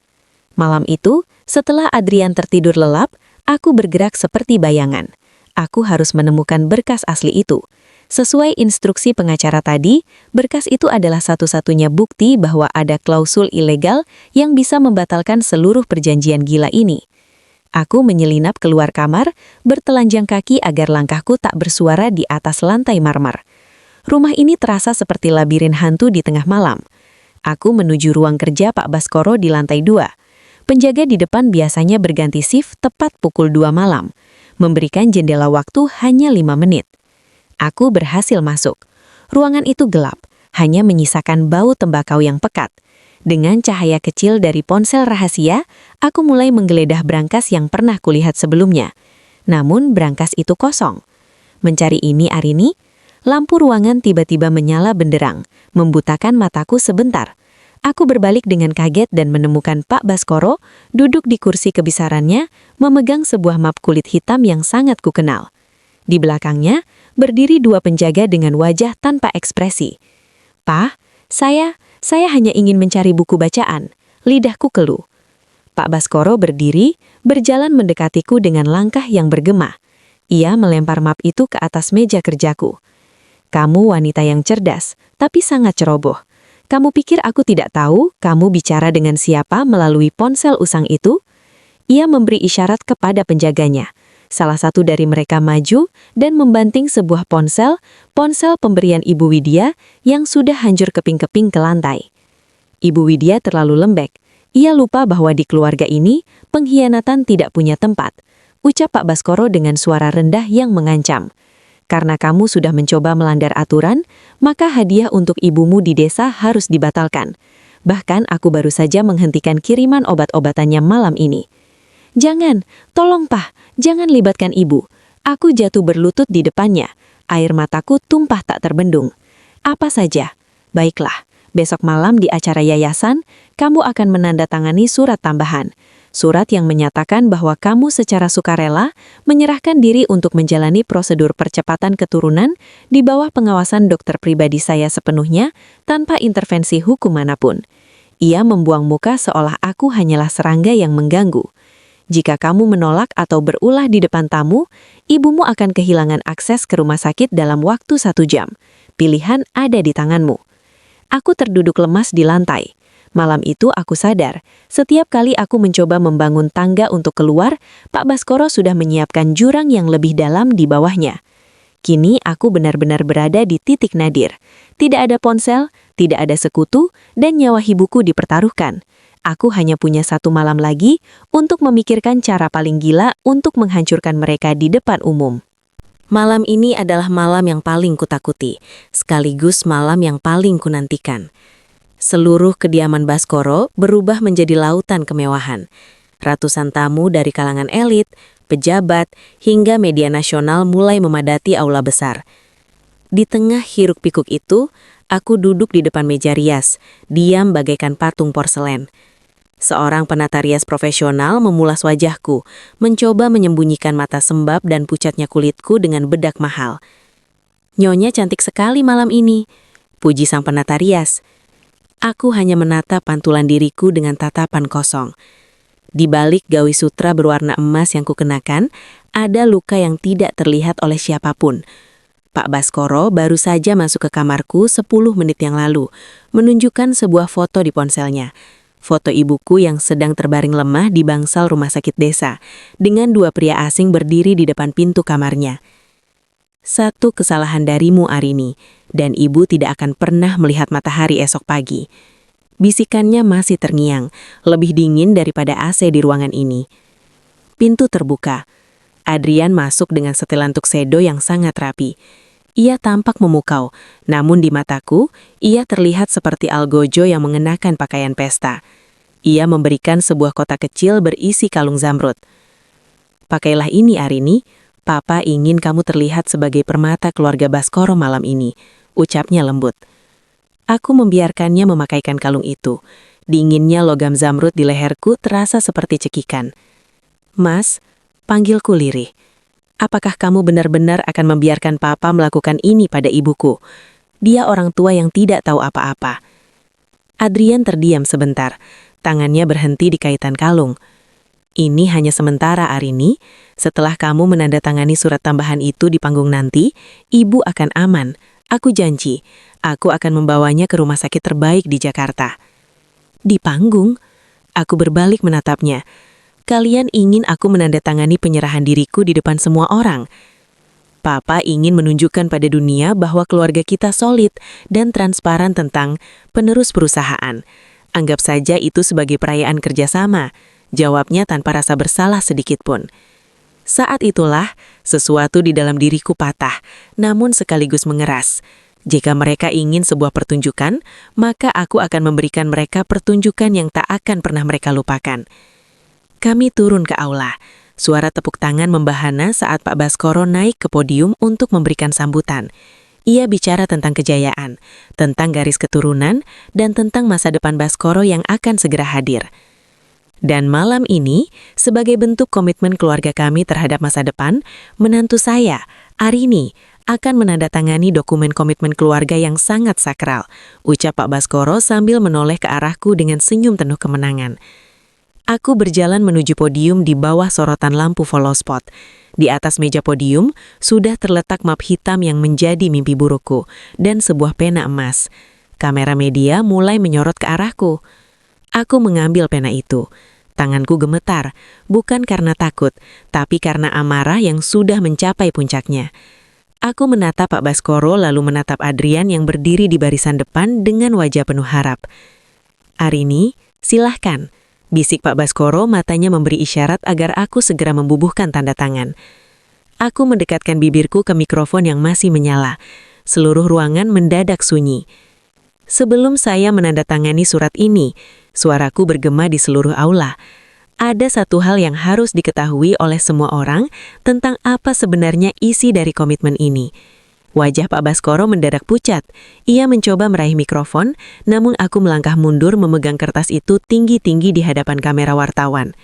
Malam itu, setelah Adrian tertidur lelap, aku bergerak seperti bayangan. Aku harus menemukan berkas asli itu. Sesuai instruksi pengacara tadi, berkas itu adalah satu-satunya bukti bahwa ada klausul ilegal yang bisa membatalkan seluruh perjanjian gila ini. Aku menyelinap keluar kamar, bertelanjang kaki agar langkahku tak bersuara di atas lantai marmer. Rumah ini terasa seperti labirin hantu di tengah malam. Aku menuju ruang kerja Pak Baskoro di lantai 2. Penjaga di depan biasanya berganti shift tepat pukul 2 malam, memberikan jendela waktu hanya 5 menit. Aku berhasil masuk. Ruangan itu gelap, hanya menyisakan bau tembakau yang pekat. Dengan cahaya kecil dari ponsel rahasia, aku mulai menggeledah brankas yang pernah kulihat sebelumnya. Namun brankas itu kosong. Mencari ini, Arini, lampu ruangan tiba-tiba menyala benderang, membutakan mataku sebentar. Aku berbalik dengan kaget dan menemukan Pak Baskoro duduk di kursi kebesarannya, memegang sebuah map kulit hitam yang sangat kukenal. Di belakangnya, berdiri 2 penjaga dengan wajah tanpa ekspresi. "Pak, saya hanya ingin mencari buku bacaan." Lidahku keluh. Pak Baskoro berdiri, berjalan mendekatiku dengan langkah yang bergema. Ia melempar map itu ke atas meja kerjaku. "Kamu wanita yang cerdas, tapi sangat ceroboh. Kamu pikir aku tidak tahu kamu bicara dengan siapa melalui ponsel usang itu?" Ia memberi isyarat kepada penjaganya. Salah satu dari mereka maju dan membanting sebuah ponsel pemberian Ibu Widya yang sudah hancur keping-keping ke lantai. Ibu Widya terlalu lembek. Ia lupa bahwa di keluarga ini, pengkhianatan tidak punya tempat. ucap Pak Baskoro dengan suara rendah yang mengancam. Karena kamu sudah mencoba melanggar aturan, maka hadiah untuk ibumu di desa harus dibatalkan. Bahkan aku baru saja menghentikan kiriman obat-obatannya malam ini. Jangan, tolong Pak, jangan libatkan ibu. Aku jatuh berlutut di depannya. Air mataku tumpah tak terbendung. Apa saja? Baiklah, besok malam di acara yayasan, kamu akan menandatangani surat tambahan. Surat yang menyatakan bahwa kamu secara sukarela menyerahkan diri untuk menjalani prosedur percepatan keturunan di bawah pengawasan dokter pribadi saya sepenuhnya tanpa intervensi hukum manapun. Ia membuang muka seolah aku hanyalah serangga yang mengganggu. Jika kamu menolak atau berulah di depan tamu, ibumu akan kehilangan akses ke rumah sakit dalam waktu 1 jam. Pilihan ada di tanganmu. Aku terduduk lemas di lantai. Malam itu aku sadar, setiap kali aku mencoba membangun tangga untuk keluar, Pak Baskoro sudah menyiapkan jurang yang lebih dalam di bawahnya. Kini aku benar-benar berada di titik nadir. Tidak ada ponsel, tidak ada sekutu, dan nyawa ibuku dipertaruhkan. Aku hanya punya 1 malam lagi untuk memikirkan cara paling gila untuk menghancurkan mereka di depan umum. Malam ini adalah malam yang paling kutakuti, sekaligus malam yang paling kunantikan. Seluruh kediaman Baskoro berubah menjadi lautan kemewahan. Ratusan tamu dari kalangan elit, pejabat, hingga media nasional mulai memadati aula besar. Di tengah hiruk-pikuk itu, aku duduk di depan meja rias, diam bagaikan patung porselen. Seorang penata rias profesional memulas wajahku, mencoba menyembunyikan mata sembab dan pucatnya kulitku dengan bedak mahal. "Nyonya cantik sekali malam ini," puji sang penata rias. Aku hanya menatap pantulan diriku dengan tatapan kosong. Di balik gawi sutra berwarna emas yang kukenakan, ada luka yang tidak terlihat oleh siapapun. Pak Baskoro baru saja masuk ke kamarku 10 menit yang lalu, menunjukkan sebuah foto di ponselnya. Foto ibuku yang sedang terbaring lemah di bangsal rumah sakit desa, dengan 2 pria asing berdiri di depan pintu kamarnya. "Satu kesalahan darimu, Arini, dan ibu tidak akan pernah melihat matahari esok pagi." Bisikannya masih terngiang, lebih dingin daripada AC di ruangan ini. Pintu terbuka. Adrian masuk dengan setelan tuxedo yang sangat rapi. Ia tampak memukau, namun di mataku, ia terlihat seperti algojo yang mengenakan pakaian pesta. Ia memberikan sebuah kotak kecil berisi kalung zamrud. "Pakailah ini, Arini. Papa ingin kamu terlihat sebagai permata keluarga Baskoro malam ini," ucapnya lembut. Aku membiarkannya memakaikan kalung itu. Dinginnya logam zamrud di leherku terasa seperti cekikan. "Mas," panggilku lirih. "Apakah kamu benar-benar akan membiarkan Papa melakukan ini pada ibuku? Dia orang tua yang tidak tahu apa-apa." Adrian terdiam sebentar. Tangannya berhenti di kaitan kalung. "Ini hanya sementara, Arini. Setelah kamu menandatangani surat tambahan itu di panggung nanti, ibu akan aman. Aku janji, aku akan membawanya ke rumah sakit terbaik di Jakarta." "Di panggung?" Aku berbalik menatapnya. "Kalian ingin aku menandatangani penyerahan diriku di depan semua orang?" "Papa ingin menunjukkan pada dunia bahwa keluarga kita solid dan transparan tentang penerus perusahaan. Anggap saja itu sebagai perayaan kerjasama," jawabnya tanpa rasa bersalah sedikit pun. Saat itulah, sesuatu di dalam diriku patah, namun sekaligus mengeras. Jika mereka ingin sebuah pertunjukan, maka aku akan memberikan mereka pertunjukan yang tak akan pernah mereka lupakan. Kami turun ke aula. Suara tepuk tangan membahana saat Pak Baskoro naik ke podium untuk memberikan sambutan. Ia bicara tentang kejayaan, tentang garis keturunan, dan tentang masa depan Baskoro yang akan segera hadir. Dan malam ini, sebagai bentuk komitmen keluarga kami terhadap masa depan, menantu saya, Arini, akan menandatangani dokumen komitmen keluarga yang sangat sakral, ucap Pak Baskoro sambil menoleh ke arahku dengan senyum penuh kemenangan. Aku berjalan menuju podium di bawah sorotan lampu follow spot. Di atas meja podium, sudah terletak map hitam yang menjadi mimpi burukku, dan sebuah pena emas. Kamera media mulai menyorot ke arahku. Aku mengambil pena itu. Tanganku gemetar, bukan karena takut, tapi karena amarah yang sudah mencapai puncaknya. Aku menatap Pak Baskoro lalu menatap Adrian yang berdiri di barisan depan dengan wajah penuh harap. "Arini, silahkan," bisik Pak Baskoro, matanya memberi isyarat agar aku segera membubuhkan tanda tangan. Aku mendekatkan bibirku ke mikrofon yang masih menyala. Seluruh ruangan mendadak sunyi. Sebelum saya menandatangani surat ini, suaraku bergema di seluruh aula. Ada satu hal yang harus diketahui oleh semua orang tentang apa sebenarnya isi dari komitmen ini. Wajah Pak Baskoro mendadak pucat. Ia mencoba meraih mikrofon, namun aku melangkah mundur memegang kertas itu tinggi-tinggi di hadapan kamera wartawan.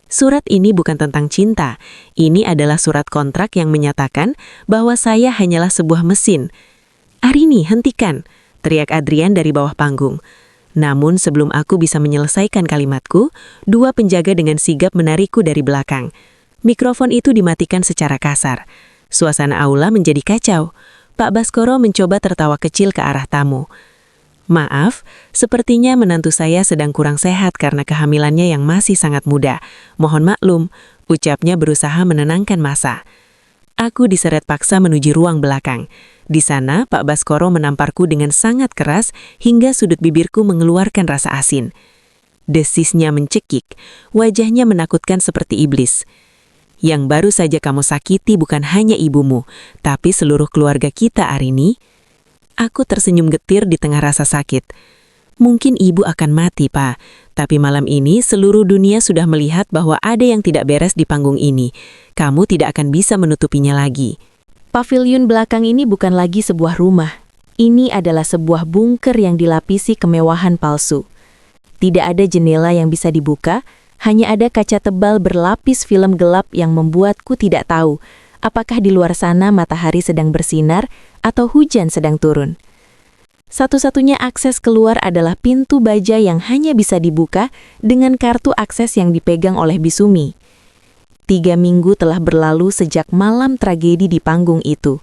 Surat ini bukan tentang cinta. Ini adalah surat kontrak yang menyatakan bahwa saya hanyalah sebuah mesin. "Arini, hentikan!" teriak Adrian dari bawah panggung. Namun sebelum aku bisa menyelesaikan kalimatku, dua penjaga dengan sigap menarikku dari belakang. Mikrofon itu dimatikan secara kasar. Suasana aula menjadi kacau. Pak Baskoro mencoba tertawa kecil ke arah tamu. "Maaf, sepertinya menantu saya sedang kurang sehat karena kehamilannya yang masih sangat muda. Mohon maklum," ucapnya berusaha menenangkan massa. Aku diseret paksa menuju ruang belakang. Di sana, Pak Baskoro menamparku dengan sangat keras hingga sudut bibirku mengeluarkan rasa asin. Desisnya mencekik, wajahnya menakutkan seperti iblis. "Yang baru saja kamu sakiti bukan hanya ibumu, tapi seluruh keluarga kita, Arini." Aku tersenyum getir di tengah rasa sakit. "Mungkin ibu akan mati, Pak. Tapi malam ini seluruh dunia sudah melihat bahwa ada yang tidak beres di panggung ini. Kamu tidak akan bisa menutupinya lagi." Paviliun belakang ini bukan lagi sebuah rumah. Ini adalah sebuah bunker yang dilapisi kemewahan palsu. Tidak ada jendela yang bisa dibuka, hanya ada kaca tebal berlapis film gelap yang membuatku tidak tahu apakah di luar sana matahari sedang bersinar atau hujan sedang turun. Satu-satunya akses keluar adalah pintu baja yang hanya bisa dibuka dengan kartu akses yang dipegang oleh Bisumi. 3 minggu telah berlalu sejak malam tragedi di panggung itu.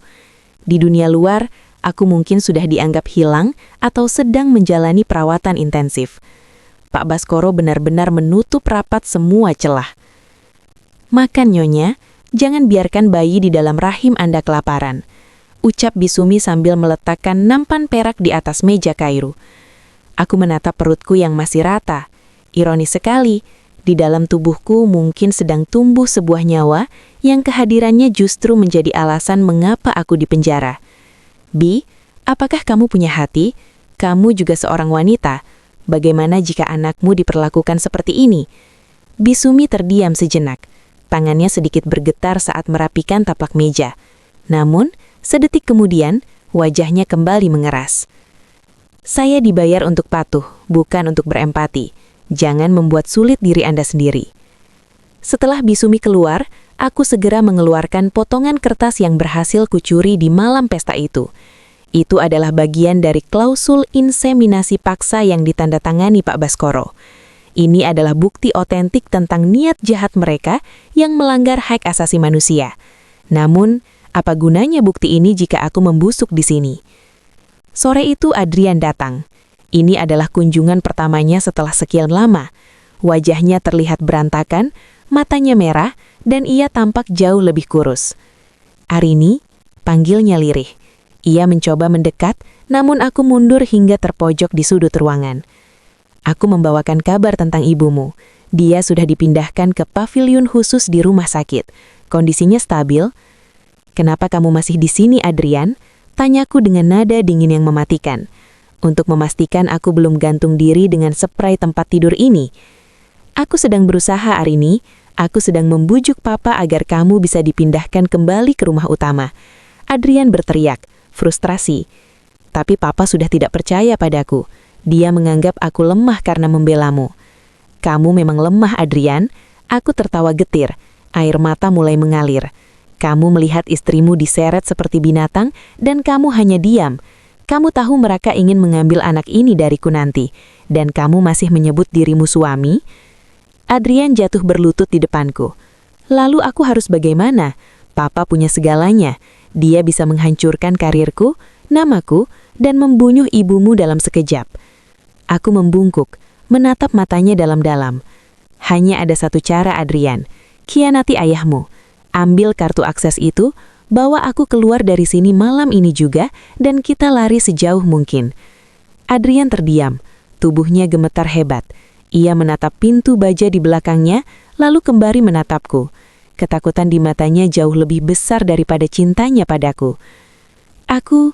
Di dunia luar, aku mungkin sudah dianggap hilang atau sedang menjalani perawatan intensif. Pak Baskoro benar-benar menutup rapat semua celah. "Makan, Nyonya, jangan biarkan bayi di dalam rahim Anda kelaparan," ucap Bisumi sambil meletakkan nampan perak di atas meja kairu. Aku menatap perutku yang masih rata. Ironis sekali, di dalam tubuhku mungkin sedang tumbuh sebuah nyawa yang kehadirannya justru menjadi alasan mengapa aku dipenjara. "Bi, apakah kamu punya hati? Kamu juga seorang wanita. Bagaimana jika anakmu diperlakukan seperti ini?" Bisumi terdiam sejenak. Tangannya sedikit bergetar saat merapikan taplak meja. Namun, sedetik kemudian, wajahnya kembali mengeras. "Saya dibayar untuk patuh, bukan untuk berempati. Jangan membuat sulit diri Anda sendiri." Setelah Bisumi keluar, aku segera mengeluarkan potongan kertas yang berhasil kucuri di malam pesta itu. Itu adalah bagian dari klausul inseminasi paksa yang ditandatangani Pak Baskoro. Ini adalah bukti otentik tentang niat jahat mereka yang melanggar hak asasi manusia. Namun, apa gunanya bukti ini jika aku membusuk di sini? Sore itu Adrian datang. Ini adalah kunjungan pertamanya setelah sekian lama. Wajahnya terlihat berantakan, matanya merah, dan ia tampak jauh lebih kurus. "Arini," panggilnya lirih. Ia mencoba mendekat, namun aku mundur hingga terpojok di sudut ruangan. "Aku membawakan kabar tentang ibumu. Dia sudah dipindahkan ke paviliun khusus di rumah sakit. Kondisinya stabil." "Kenapa kamu masih di sini, Adrian?" tanyaku dengan nada dingin yang mematikan. Untuk memastikan aku belum gantung diri dengan spray tempat tidur ini. "Aku sedang berusaha, Arini. Aku sedang membujuk Papa agar kamu bisa dipindahkan kembali ke rumah utama." Adrian berteriak, frustrasi. Tapi Papa sudah tidak percaya padaku. Dia menganggap aku lemah karena membelamu. "Kamu memang lemah, Adrian." Aku tertawa getir. Air mata mulai mengalir. "Kamu melihat istrimu diseret seperti binatang dan kamu hanya diam. Kamu tahu mereka ingin mengambil anak ini dariku nanti, dan kamu masih menyebut dirimu suami?" Adrian jatuh berlutut di depanku. "Lalu aku harus bagaimana? Papa punya segalanya. Dia bisa menghancurkan karirku, namaku, dan membunuh ibumu dalam sekejap." Aku membungkuk, menatap matanya dalam-dalam. "Hanya ada satu cara, Adrian. Khianati ayahmu. Ambil kartu akses itu, bawa aku keluar dari sini malam ini juga, dan kita lari sejauh mungkin." Adrian terdiam, tubuhnya gemetar hebat. Ia menatap pintu baja di belakangnya, lalu kembali menatapku. Ketakutan di matanya jauh lebih besar daripada cintanya padaku. Aku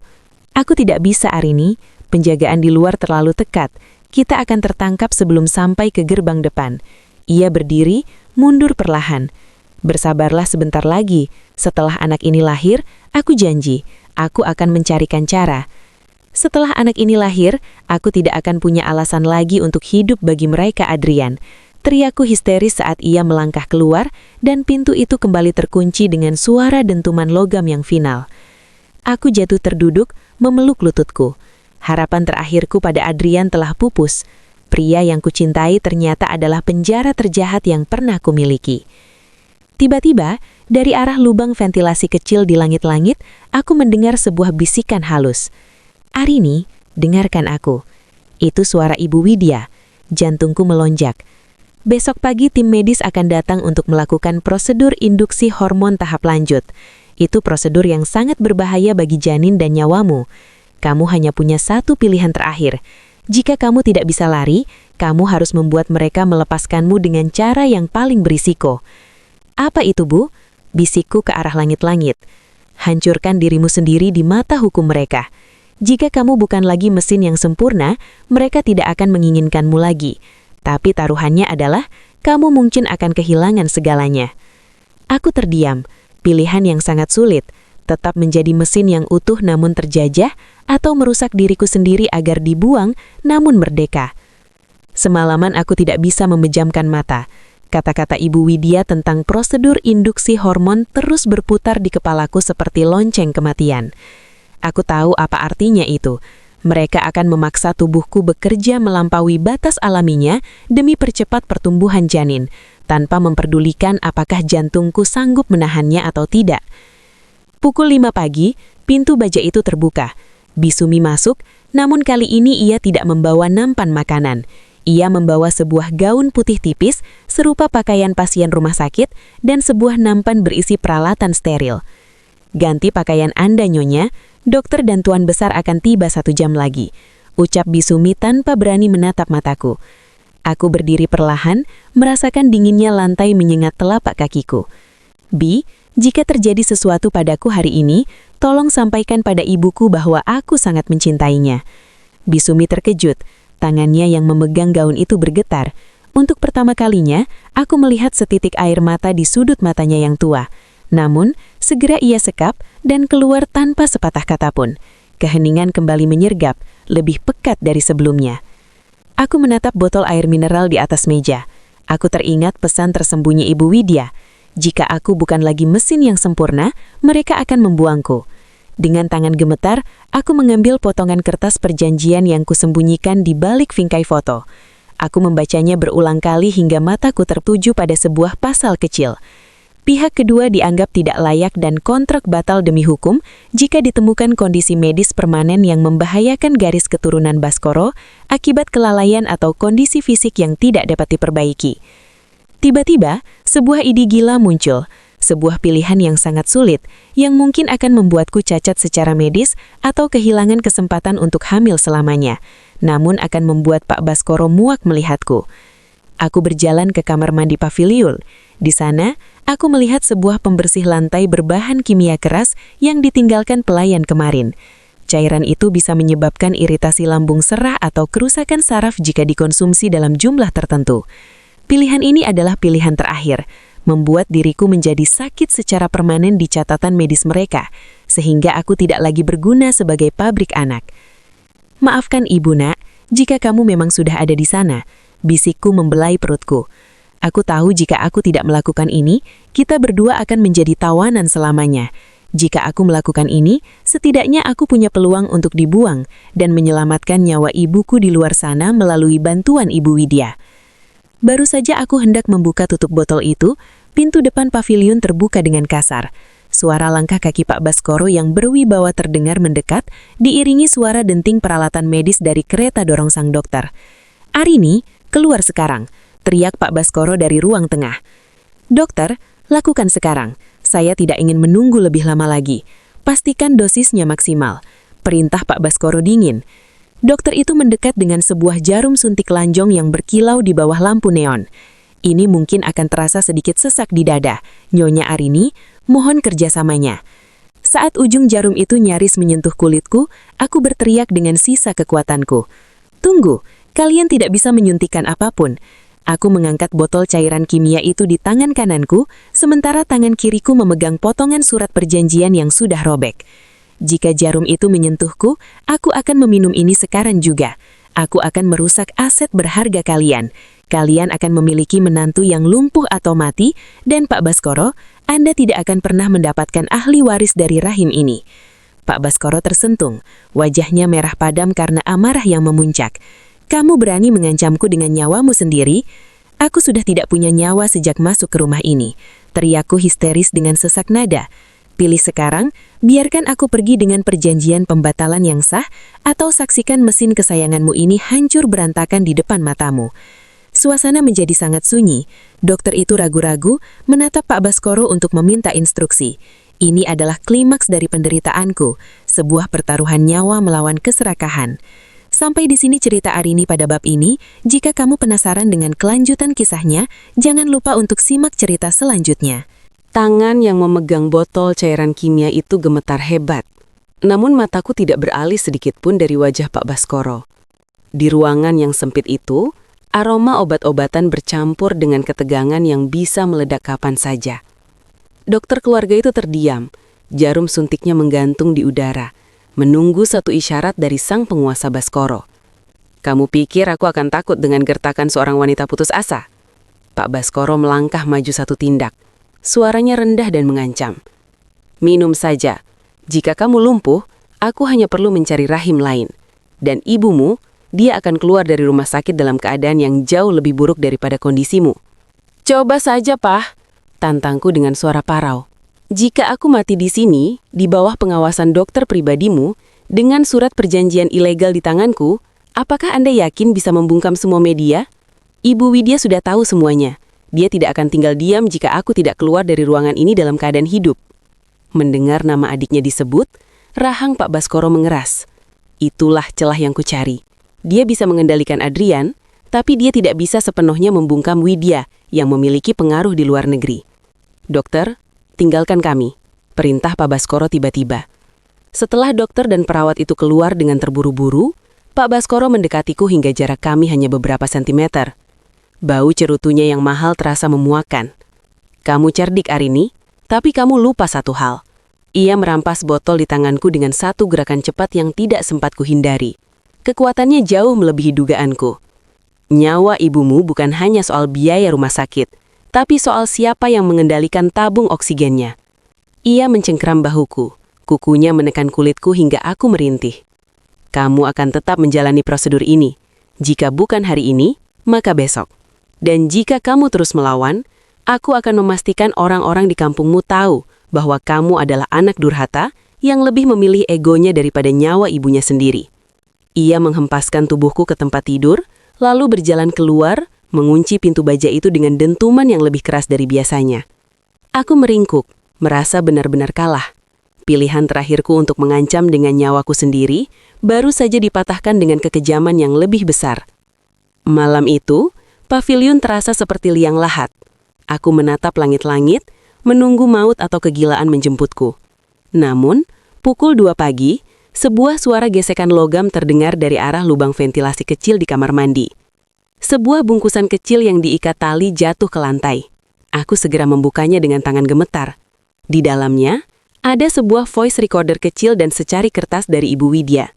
tidak bisa, Arini. Penjagaan di luar terlalu dekat. Kita akan tertangkap sebelum sampai ke gerbang depan. Ia berdiri, mundur perlahan. Bersabarlah sebentar lagi. Setelah anak ini lahir, aku janji, aku akan mencarikan cara. Setelah anak ini lahir, aku tidak akan punya alasan lagi untuk hidup bagi mereka, Adrian. Teriakku histeris saat ia melangkah keluar dan pintu itu kembali terkunci dengan suara dentuman logam yang final. Aku jatuh terduduk, memeluk lututku. Harapan terakhirku pada Adrian telah pupus. Pria yang kucintai ternyata adalah penjara terjahat yang pernah kumiliki. Tiba-tiba, dari arah lubang ventilasi kecil di langit-langit, aku mendengar sebuah bisikan halus. Arini, dengarkan aku. Itu suara Ibu Widya. Jantungku melonjak. Besok pagi tim medis akan datang untuk melakukan prosedur induksi hormon tahap lanjut. Itu prosedur yang sangat berbahaya bagi janin dan nyawamu. Kamu hanya punya satu pilihan terakhir. Jika kamu tidak bisa lari, kamu harus membuat mereka melepaskanmu dengan cara yang paling berisiko. Apa itu, Bu? Bisikku ke arah langit-langit. Hancurkan dirimu sendiri di mata hukum mereka. Jika kamu bukan lagi mesin yang sempurna, mereka tidak akan menginginkanmu lagi. Tapi taruhannya adalah, kamu mungkin akan kehilangan segalanya. Aku terdiam. Pilihan yang sangat sulit. Tetap menjadi mesin yang utuh namun terjajah, atau merusak diriku sendiri agar dibuang namun merdeka. Semalaman aku tidak bisa memejamkan mata. Kata-kata Ibu Widya tentang prosedur induksi hormon terus berputar di kepalaku seperti lonceng kematian. Aku tahu apa artinya itu. Mereka akan memaksa tubuhku bekerja melampaui batas alaminya demi percepat pertumbuhan janin, tanpa memperdulikan apakah jantungku sanggup menahannya atau tidak. Pukul 5 pagi, pintu baja itu terbuka. Bisumi masuk, namun kali ini ia tidak membawa nampan makanan. Ia membawa sebuah gaun putih tipis, serupa pakaian pasien rumah sakit, dan sebuah nampan berisi peralatan steril. Ganti pakaian Anda, Nyonya. Dokter dan Tuan Besar akan tiba 1 jam lagi. Ucap Bisumi tanpa berani menatap mataku. Aku berdiri perlahan, merasakan dinginnya lantai menyengat telapak kakiku. Bi, jika terjadi sesuatu padaku hari ini, tolong sampaikan pada ibuku bahwa aku sangat mencintainya. Bisumi terkejut. Tangannya yang memegang gaun itu bergetar. Untuk pertama kalinya, aku melihat setitik air mata di sudut matanya yang tua. Namun, segera ia sekap dan keluar tanpa sepatah kata pun. Keheningan kembali menyergap, lebih pekat dari sebelumnya. Aku menatap botol air mineral di atas meja. Aku teringat pesan tersembunyi Ibu Widya. Jika aku bukan lagi mesin yang sempurna, mereka akan membuangku. Dengan tangan gemetar, aku mengambil potongan kertas perjanjian yang kusembunyikan di balik bingkai foto. Aku membacanya berulang kali hingga mataku tertuju pada sebuah pasal kecil. Pihak kedua dianggap tidak layak dan kontrak batal demi hukum jika ditemukan kondisi medis permanen yang membahayakan garis keturunan Baskoro akibat kelalaian atau kondisi fisik yang tidak dapat diperbaiki. Tiba-tiba, sebuah ide gila muncul. Sebuah pilihan yang sangat sulit, yang mungkin akan membuatku cacat secara medis atau kehilangan kesempatan untuk hamil selamanya, namun akan membuat Pak Baskoro muak melihatku. Aku berjalan ke kamar mandi pavilion. Di sana, aku melihat sebuah pembersih lantai berbahan kimia keras yang ditinggalkan pelayan kemarin. Cairan itu bisa menyebabkan iritasi lambung serah atau kerusakan saraf jika dikonsumsi dalam jumlah tertentu. Pilihan ini adalah pilihan terakhir, membuat diriku menjadi sakit secara permanen di catatan medis mereka, sehingga aku tidak lagi berguna sebagai pabrik anak. Maafkan Ibu, Nak, jika kamu memang sudah ada di sana, bisikku membelai perutku. Aku tahu jika aku tidak melakukan ini, kita berdua akan menjadi tawanan selamanya. Jika aku melakukan ini, setidaknya aku punya peluang untuk dibuang dan menyelamatkan nyawa ibuku di luar sana melalui bantuan Ibu Widya. Baru saja aku hendak membuka tutup botol itu, pintu depan pavilion terbuka dengan kasar. Suara langkah kaki Pak Baskoro yang berwibawa terdengar mendekat, diiringi suara denting peralatan medis dari kereta dorong sang dokter. "Arini, keluar sekarang," teriak Pak Baskoro dari ruang tengah. "Dokter, lakukan sekarang. Saya tidak ingin menunggu lebih lama lagi. Pastikan dosisnya maksimal," perintah Pak Baskoro dingin. Dokter itu mendekat dengan sebuah jarum suntik lanjong yang berkilau di bawah lampu neon. Ini mungkin akan terasa sedikit sesak di dada. Nyonya Arini, mohon kerjasamanya. Saat ujung jarum itu nyaris menyentuh kulitku, aku berteriak dengan sisa kekuatanku. Tunggu, kalian tidak bisa menyuntikkan apapun. Aku mengangkat botol cairan kimia itu di tangan kananku, sementara tangan kiriku memegang potongan surat perjanjian yang sudah robek. Jika jarum itu menyentuhku, aku akan meminum ini sekarang juga. Aku akan merusak aset berharga kalian. Kalian akan memiliki menantu yang lumpuh atau mati, dan Pak Baskoro, Anda tidak akan pernah mendapatkan ahli waris dari rahim ini. Pak Baskoro tersentung, wajahnya merah padam karena amarah yang memuncak. Kamu berani mengancamku dengan nyawamu sendiri? Aku sudah tidak punya nyawa sejak masuk ke rumah ini. Teriakku histeris dengan sesak nada. Pilih sekarang, biarkan aku pergi dengan perjanjian pembatalan yang sah, atau saksikan mesin kesayanganmu ini hancur berantakan di depan matamu. Suasana menjadi sangat sunyi. Dokter itu ragu-ragu menatap Pak Baskoro untuk meminta instruksi. Ini adalah klimaks dari penderitaanku, sebuah pertaruhan nyawa melawan keserakahan. Sampai di sini cerita Arini pada bab ini. Jika kamu penasaran dengan kelanjutan kisahnya, jangan lupa untuk simak cerita selanjutnya. Tangan yang memegang botol cairan kimia itu gemetar hebat. Namun mataku tidak beralih sedikit pun dari wajah Pak Baskoro. Di ruangan yang sempit itu, aroma obat-obatan bercampur dengan ketegangan yang bisa meledak kapan saja. Dokter keluarga itu terdiam, jarum suntiknya menggantung di udara, menunggu satu isyarat dari sang penguasa Baskoro. Kamu pikir aku akan takut dengan gertakan seorang wanita putus asa? Pak Baskoro melangkah maju satu tindak. Suaranya rendah dan mengancam. Minum saja. Jika kamu lumpuh, aku hanya perlu mencari rahim lain. Dan ibumu, dia akan keluar dari rumah sakit dalam keadaan yang jauh lebih buruk daripada kondisimu. Coba saja, Pak, tantangku dengan suara parau. Jika aku mati di sini, di bawah pengawasan dokter pribadimu, dengan surat perjanjian ilegal di tanganku, apakah Anda yakin bisa membungkam semua media? Ibu Widya sudah tahu semuanya. Dia tidak akan tinggal diam jika aku tidak keluar dari ruangan ini dalam keadaan hidup. Mendengar nama adiknya disebut, rahang Pak Baskoro mengeras. Itulah celah yang kucari. Dia bisa mengendalikan Adrian, tapi dia tidak bisa sepenuhnya membungkam Widya yang memiliki pengaruh di luar negeri. Dokter, tinggalkan kami, perintah Pak Baskoro tiba-tiba. Setelah dokter dan perawat itu keluar dengan terburu-buru, Pak Baskoro mendekatiku hingga jarak kami hanya beberapa sentimeter. Bau cerutunya yang mahal terasa memuakkan. Kamu cerdik, Arini, tapi kamu lupa satu hal. Ia merampas botol di tanganku dengan satu gerakan cepat yang tidak sempat kuhindari. Kekuatannya jauh melebihi dugaanku. Nyawa ibumu bukan hanya soal biaya rumah sakit, tapi soal siapa yang mengendalikan tabung oksigennya. Ia mencengkeram bahuku, kukunya menekan kulitku hingga aku merintih. Kamu akan tetap menjalani prosedur ini. Jika bukan hari ini, maka besok. Dan jika kamu terus melawan, aku akan memastikan orang-orang di kampungmu tahu bahwa kamu adalah anak durhaka yang lebih memilih egonya daripada nyawa ibunya sendiri. Ia menghempaskan tubuhku ke tempat tidur, lalu berjalan keluar, mengunci pintu baja itu dengan dentuman yang lebih keras dari biasanya. Aku meringkuk, merasa benar-benar kalah. Pilihan terakhirku untuk mengancam dengan nyawaku sendiri baru saja dipatahkan dengan kekejaman yang lebih besar. Malam itu, paviliun terasa seperti liang lahat. Aku menatap langit-langit, menunggu maut atau kegilaan menjemputku. Namun, pukul 2 pagi, sebuah suara gesekan logam terdengar dari arah lubang ventilasi kecil di kamar mandi. Sebuah bungkusan kecil yang diikat tali jatuh ke lantai. Aku segera membukanya dengan tangan gemetar. Di dalamnya, ada sebuah voice recorder kecil dan secari kertas dari Ibu Widya.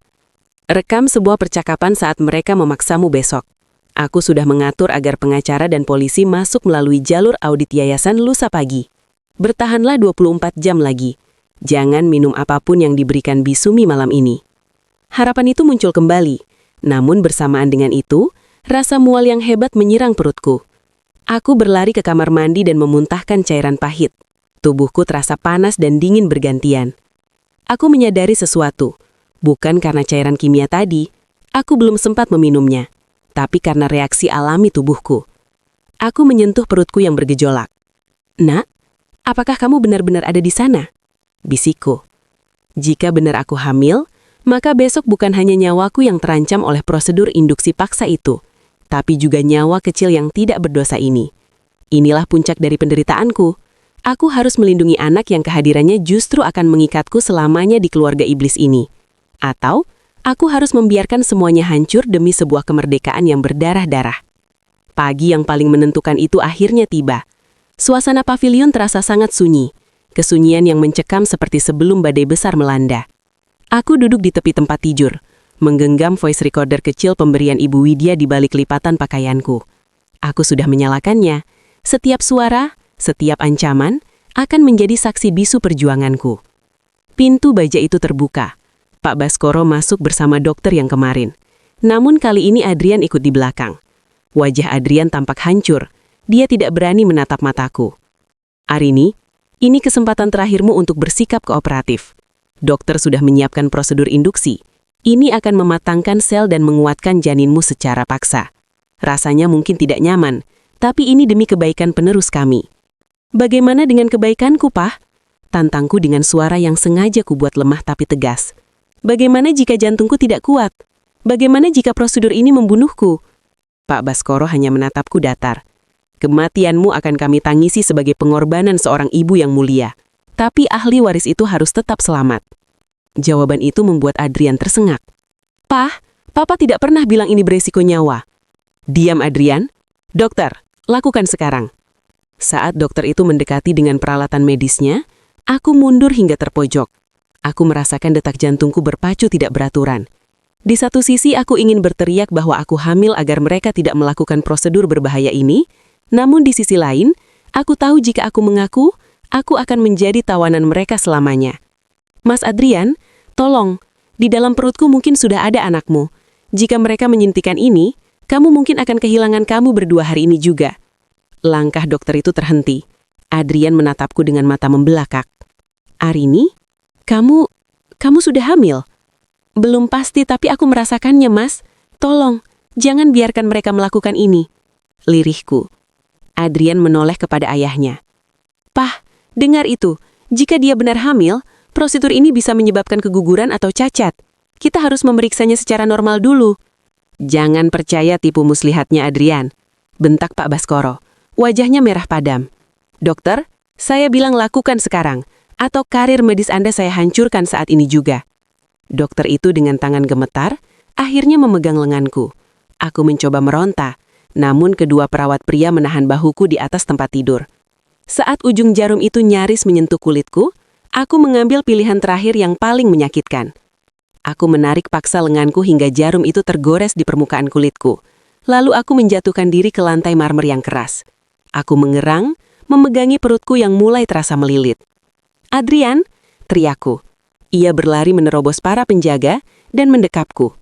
Rekam sebuah percakapan saat mereka memaksamu besok. Aku sudah mengatur agar pengacara dan polisi masuk melalui jalur audit yayasan lusa pagi. Bertahanlah 24 jam lagi. Jangan minum apapun yang diberikan Bisumi malam ini. Harapan itu muncul kembali. Namun bersamaan dengan itu, rasa mual yang hebat menyerang perutku. Aku berlari ke kamar mandi dan memuntahkan cairan pahit. Tubuhku terasa panas dan dingin bergantian. Aku menyadari sesuatu. Bukan karena cairan kimia tadi, aku belum sempat meminumnya. Tapi karena reaksi alami tubuhku. Aku menyentuh perutku yang bergejolak. Nak, apakah kamu benar-benar ada di sana? Bisikku. Jika benar aku hamil, maka besok bukan hanya nyawaku yang terancam oleh prosedur induksi paksa itu, tapi juga nyawa kecil yang tidak berdosa ini. Inilah puncak dari penderitaanku. Aku harus melindungi anak yang kehadirannya justru akan mengikatku selamanya di keluarga iblis ini. Atau, aku harus membiarkan semuanya hancur demi sebuah kemerdekaan yang berdarah-darah. Pagi yang paling menentukan itu akhirnya tiba. Suasana pavilion terasa sangat sunyi. Kesunyian yang mencekam seperti sebelum badai besar melanda. Aku duduk di tepi tempat tidur, menggenggam voice recorder kecil pemberian Ibu Widya di balik lipatan pakaianku. Aku sudah menyalakannya. Setiap suara, setiap ancaman, akan menjadi saksi bisu perjuanganku. Pintu baja itu terbuka. Pak Baskoro masuk bersama dokter yang kemarin. Namun kali ini Adrian ikut di belakang. Wajah Adrian tampak hancur. Dia tidak berani menatap mataku. Arini, ini kesempatan terakhirmu untuk bersikap kooperatif. Dokter sudah menyiapkan prosedur induksi. Ini akan mematangkan sel dan menguatkan janinmu secara paksa. Rasanya mungkin tidak nyaman, tapi ini demi kebaikan penerus kami. Bagaimana dengan kebaikanku, Pak? Tantangku dengan suara yang sengaja kubuat lemah tapi tegas. Bagaimana jika jantungku tidak kuat? Bagaimana jika prosedur ini membunuhku? Pak Baskoro hanya menatapku datar. Kematianmu akan kami tangisi sebagai pengorbanan seorang ibu yang mulia. Tapi ahli waris itu harus tetap selamat. Jawaban itu membuat Adrian tersengak. Pah, Papa tidak pernah bilang ini beresiko nyawa. Diam, Adrian. Dokter, lakukan sekarang. Saat dokter itu mendekati dengan peralatan medisnya, aku mundur hingga terpojok. Aku merasakan detak jantungku berpacu tidak beraturan. Di satu sisi aku ingin berteriak bahwa aku hamil agar mereka tidak melakukan prosedur berbahaya ini, namun di sisi lain, aku tahu jika aku mengaku, aku akan menjadi tawanan mereka selamanya. Mas Adrian, tolong, di dalam perutku mungkin sudah ada anakmu. Jika mereka menyuntikkan ini, kamu mungkin akan kehilangan kamu berdua hari ini juga. Langkah dokter itu terhenti. Adrian menatapku dengan mata membelakak. Arini, kamu sudah hamil? Belum pasti, tapi aku merasakannya, Mas. Tolong, jangan biarkan mereka melakukan ini. Lirihku. Adrian menoleh kepada ayahnya. Pah, dengar itu. Jika dia benar hamil, prosedur ini bisa menyebabkan keguguran atau cacat. Kita harus memeriksanya secara normal dulu. Jangan percaya tipu muslihatnya Adrian. Bentak Pak Baskoro. Wajahnya merah padam. Dokter, saya bilang lakukan sekarang. Atau karir medis Anda saya hancurkan saat ini juga. Dokter itu dengan tangan gemetar, akhirnya memegang lenganku. Aku mencoba meronta, namun kedua perawat pria menahan bahuku di atas tempat tidur. Saat ujung jarum itu nyaris menyentuh kulitku, aku mengambil pilihan terakhir yang paling menyakitkan. Aku menarik paksa lenganku hingga jarum itu tergores di permukaan kulitku. Lalu aku menjatuhkan diri ke lantai marmer yang keras. Aku mengerang, memegangi perutku yang mulai terasa melilit. Adrian, teriakku. Ia berlari menerobos para penjaga dan mendekapku.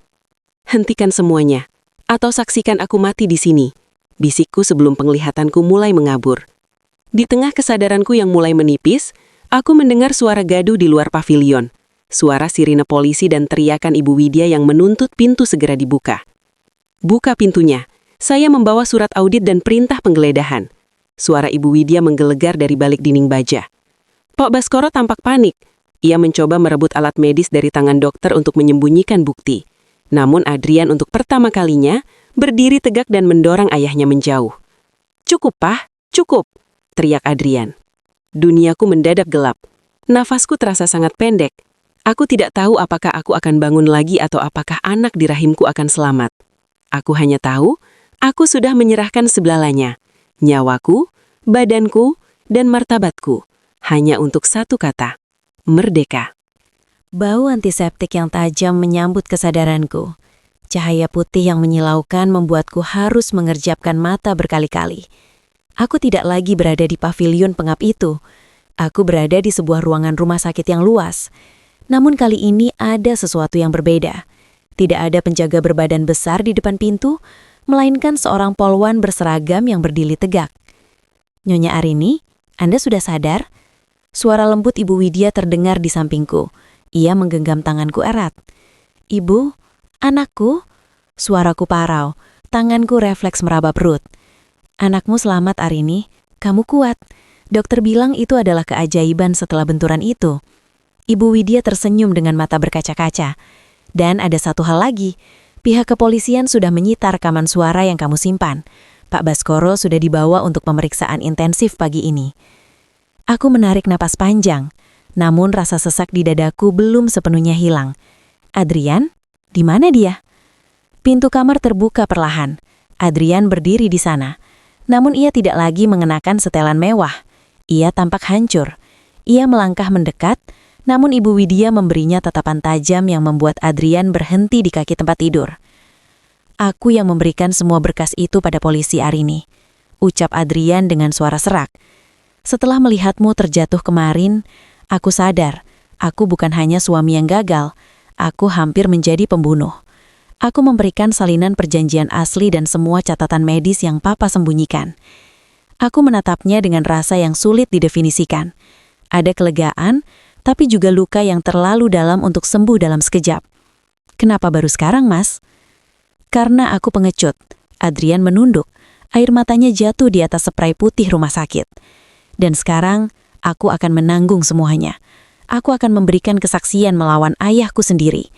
Hentikan semuanya, atau saksikan aku mati di sini, bisikku sebelum penglihatanku mulai mengabur. Di tengah kesadaranku yang mulai menipis, aku mendengar suara gaduh di luar pavilion. Suara sirine polisi dan teriakan Ibu Widya yang menuntut pintu segera dibuka. Buka pintunya, saya membawa surat audit dan perintah penggeledahan. Suara Ibu Widya menggelegar dari balik dinding baja. Pak Baskoro tampak panik. Ia mencoba merebut alat medis dari tangan dokter untuk menyembunyikan bukti. Namun Adrian untuk pertama kalinya berdiri tegak dan mendorong ayahnya menjauh. Cukup, Pah, cukup, teriak Adrian. Duniaku mendadak gelap. Nafasku terasa sangat pendek. Aku tidak tahu apakah aku akan bangun lagi atau apakah anak di rahimku akan selamat. Aku hanya tahu, aku sudah menyerahkan sebelalanya. Nyawaku, badanku, dan martabatku. Hanya untuk satu kata. Merdeka. Bau antiseptik yang tajam menyambut kesadaranku. Cahaya putih yang menyilaukan membuatku harus mengerjapkan mata berkali-kali. Aku tidak lagi berada di pavilion pengap itu. Aku berada di sebuah ruangan rumah sakit yang luas. Namun kali ini ada sesuatu yang berbeda. Tidak ada penjaga berbadan besar di depan pintu, melainkan seorang polwan berseragam yang berdiri tegak. Nyonya Arini, Anda sudah sadar? Suara lembut Ibu Widya terdengar di sampingku. Ia menggenggam tanganku erat. Ibu, anakku, suaraku parau, tanganku refleks meraba perut. Anakmu selamat, Arini. Kamu kuat. Dokter bilang itu adalah keajaiban setelah benturan itu. Ibu Widya tersenyum dengan mata berkaca-kaca. Dan ada satu hal lagi, pihak kepolisian sudah menyita rekaman suara yang kamu simpan. Pak Baskoro sudah dibawa untuk pemeriksaan intensif pagi ini. Aku menarik napas panjang, namun rasa sesak di dadaku belum sepenuhnya hilang. Adrian? Di mana dia? Pintu kamar terbuka perlahan. Adrian berdiri di sana. Namun ia tidak lagi mengenakan setelan mewah. Ia tampak hancur. Ia melangkah mendekat, namun Ibu Widya memberinya tatapan tajam yang membuat Adrian berhenti di kaki tempat tidur. Aku yang memberikan semua berkas itu pada polisi Arini, ucap Adrian dengan suara serak. Setelah melihatmu terjatuh kemarin, aku sadar, aku bukan hanya suami yang gagal, aku hampir menjadi pembunuh. Aku memberikan salinan perjanjian asli dan semua catatan medis yang Papa sembunyikan. Aku menatapnya dengan rasa yang sulit didefinisikan. Ada kelegaan, tapi juga luka yang terlalu dalam untuk sembuh dalam sekejap. Kenapa baru sekarang, Mas? Karena aku pengecut. Adrian menunduk. Air matanya jatuh di atas spray putih rumah sakit. Dan sekarang, aku akan menanggung semuanya. Aku akan memberikan kesaksian melawan ayahku sendiri.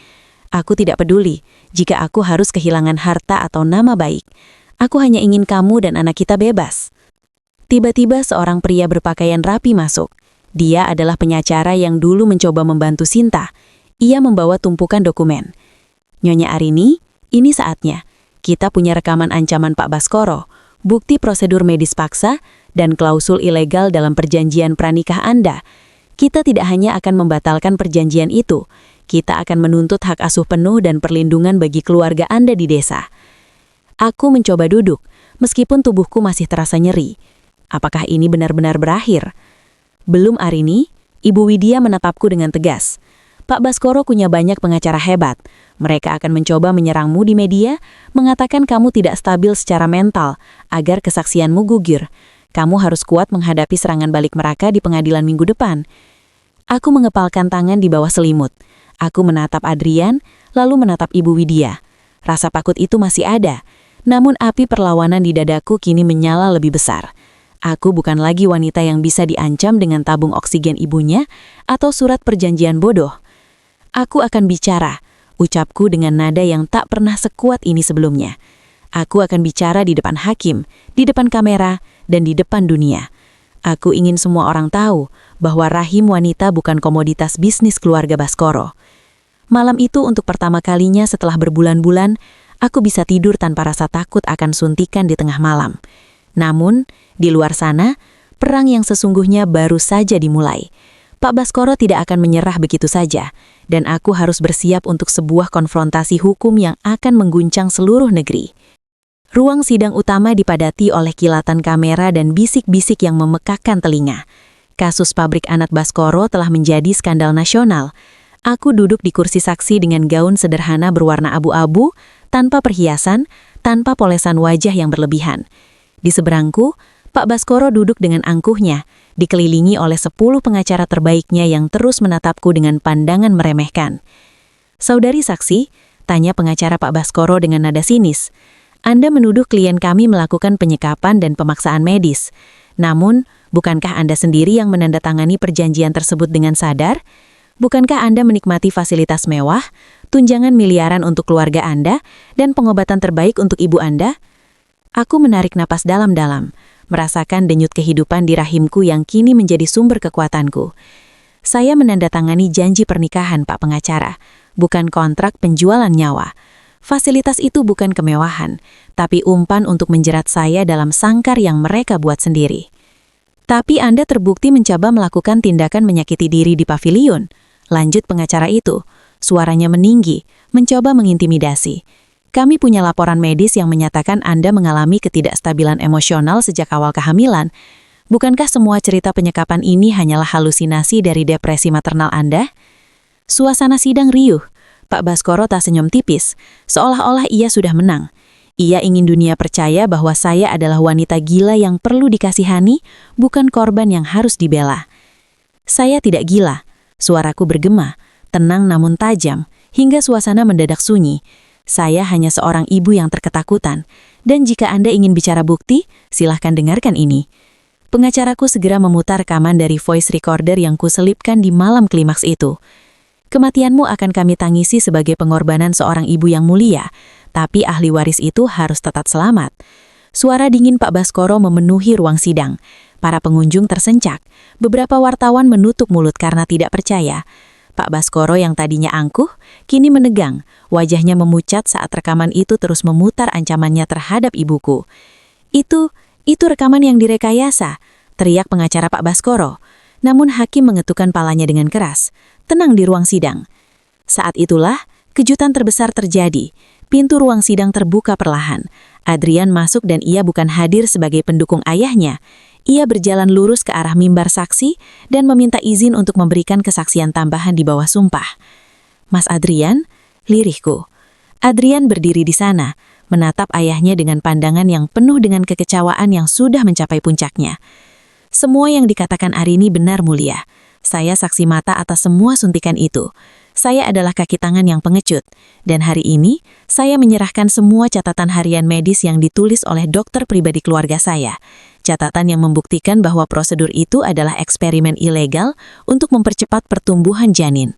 Aku tidak peduli jika aku harus kehilangan harta atau nama baik. Aku hanya ingin kamu dan anak kita bebas. Tiba-tiba seorang pria berpakaian rapi masuk. Dia adalah pengacara yang dulu mencoba membantu Sinta. Ia membawa tumpukan dokumen. Nyonya Arini, ini saatnya. Kita punya rekaman ancaman Pak Baskoro, bukti prosedur medis paksa, dan klausul ilegal dalam perjanjian pranikah Anda. Kita tidak hanya akan membatalkan perjanjian itu, kita akan menuntut hak asuh penuh dan perlindungan bagi keluarga Anda di desa. Aku mencoba duduk, meskipun tubuhku masih terasa nyeri. Apakah ini benar-benar berakhir? Belum Arini, Ibu Widya menatapku dengan tegas. Pak Baskoro punya banyak pengacara hebat. Mereka akan mencoba menyerangmu di media, mengatakan kamu tidak stabil secara mental, agar kesaksianmu gugur. Kamu harus kuat menghadapi serangan balik mereka di pengadilan minggu depan. Aku mengepalkan tangan di bawah selimut. Aku menatap Adrian, lalu menatap Ibu Widya. Rasa takut itu masih ada, namun api perlawanan di dadaku kini menyala lebih besar. Aku bukan lagi wanita yang bisa diancam dengan tabung oksigen ibunya atau surat perjanjian bodoh. Aku akan bicara, ucapku dengan nada yang tak pernah sekuat ini sebelumnya. Aku akan bicara di depan hakim, di depan kamera, dan di depan dunia. Aku ingin semua orang tahu bahwa rahim wanita bukan komoditas bisnis keluarga Baskoro. Malam itu untuk pertama kalinya setelah berbulan-bulan, aku bisa tidur tanpa rasa takut akan suntikan di tengah malam. Namun, di luar sana, perang yang sesungguhnya baru saja dimulai. Pak Baskoro tidak akan menyerah begitu saja, dan aku harus bersiap untuk sebuah konfrontasi hukum yang akan mengguncang seluruh negeri. Ruang sidang utama dipadati oleh kilatan kamera dan bisik-bisik yang memekakkan telinga. Kasus pabrik anak Baskoro telah menjadi skandal nasional. Aku duduk di kursi saksi dengan gaun sederhana berwarna abu-abu, tanpa perhiasan, tanpa polesan wajah yang berlebihan. Di seberangku, Pak Baskoro duduk dengan angkuhnya, dikelilingi oleh 10 pengacara terbaiknya yang terus menatapku dengan pandangan meremehkan. Saudari saksi, tanya pengacara Pak Baskoro dengan nada sinis. Anda menuduh klien kami melakukan penyekapan dan pemaksaan medis. Namun, bukankah Anda sendiri yang menandatangani perjanjian tersebut dengan sadar? Bukankah Anda menikmati fasilitas mewah, tunjangan miliaran untuk keluarga Anda, dan pengobatan terbaik untuk ibu Anda? Aku menarik napas dalam-dalam, merasakan denyut kehidupan di rahimku yang kini menjadi sumber kekuatanku. Saya menandatangani janji pernikahan, Pak Pengacara, bukan kontrak penjualan nyawa. Fasilitas itu bukan kemewahan, tapi umpan untuk menjerat saya dalam sangkar yang mereka buat sendiri. Tapi Anda terbukti mencoba melakukan tindakan menyakiti diri di pavilion. Lanjut pengacara itu, suaranya meninggi, mencoba mengintimidasi. Kami punya laporan medis yang menyatakan Anda mengalami ketidakstabilan emosional sejak awal kehamilan. Bukankah semua cerita penyekapan ini hanyalah halusinasi dari depresi maternal Anda? Suasana sidang riuh. Pak Baskoro tak senyum tipis, seolah-olah ia sudah menang. Ia ingin dunia percaya bahwa saya adalah wanita gila yang perlu dikasihani, bukan korban yang harus dibela. Saya tidak gila. Suaraku bergema, tenang namun tajam, hingga suasana mendadak sunyi. Saya hanya seorang ibu yang terketakutan, dan jika Anda ingin bicara bukti, silahkan dengarkan ini. Pengacaraku segera memutar rekaman dari voice recorder yang kuselipkan di malam klimaks itu. Kematianmu akan kami tangisi sebagai pengorbanan seorang ibu yang mulia, tapi ahli waris itu harus tetap selamat. Suara dingin Pak Baskoro memenuhi ruang sidang. Para pengunjung tersencak. Beberapa wartawan menutup mulut karena tidak percaya. Pak Baskoro yang tadinya angkuh, kini menegang. Wajahnya memucat saat rekaman itu terus memutar ancamannya terhadap ibuku. Itu rekaman yang direkayasa, teriak pengacara Pak Baskoro. Namun hakim mengetukkan palanya dengan keras. Tenang di ruang sidang. Saat itulah, kejutan terbesar terjadi. Pintu ruang sidang terbuka perlahan. Adrian masuk dan ia bukan hadir sebagai pendukung ayahnya. Ia berjalan lurus ke arah mimbar saksi dan meminta izin untuk memberikan kesaksian tambahan di bawah sumpah. Mas Adrian, lirihku. Adrian berdiri di sana, menatap ayahnya dengan pandangan yang penuh dengan kekecewaan yang sudah mencapai puncaknya. Semua yang dikatakan Arini benar mulia. Saya saksi mata atas semua suntikan itu. Saya adalah kaki tangan yang pengecut, dan hari ini saya menyerahkan semua catatan harian medis yang ditulis oleh dokter pribadi keluarga saya. Catatan yang membuktikan bahwa prosedur itu adalah eksperimen ilegal untuk mempercepat pertumbuhan janin.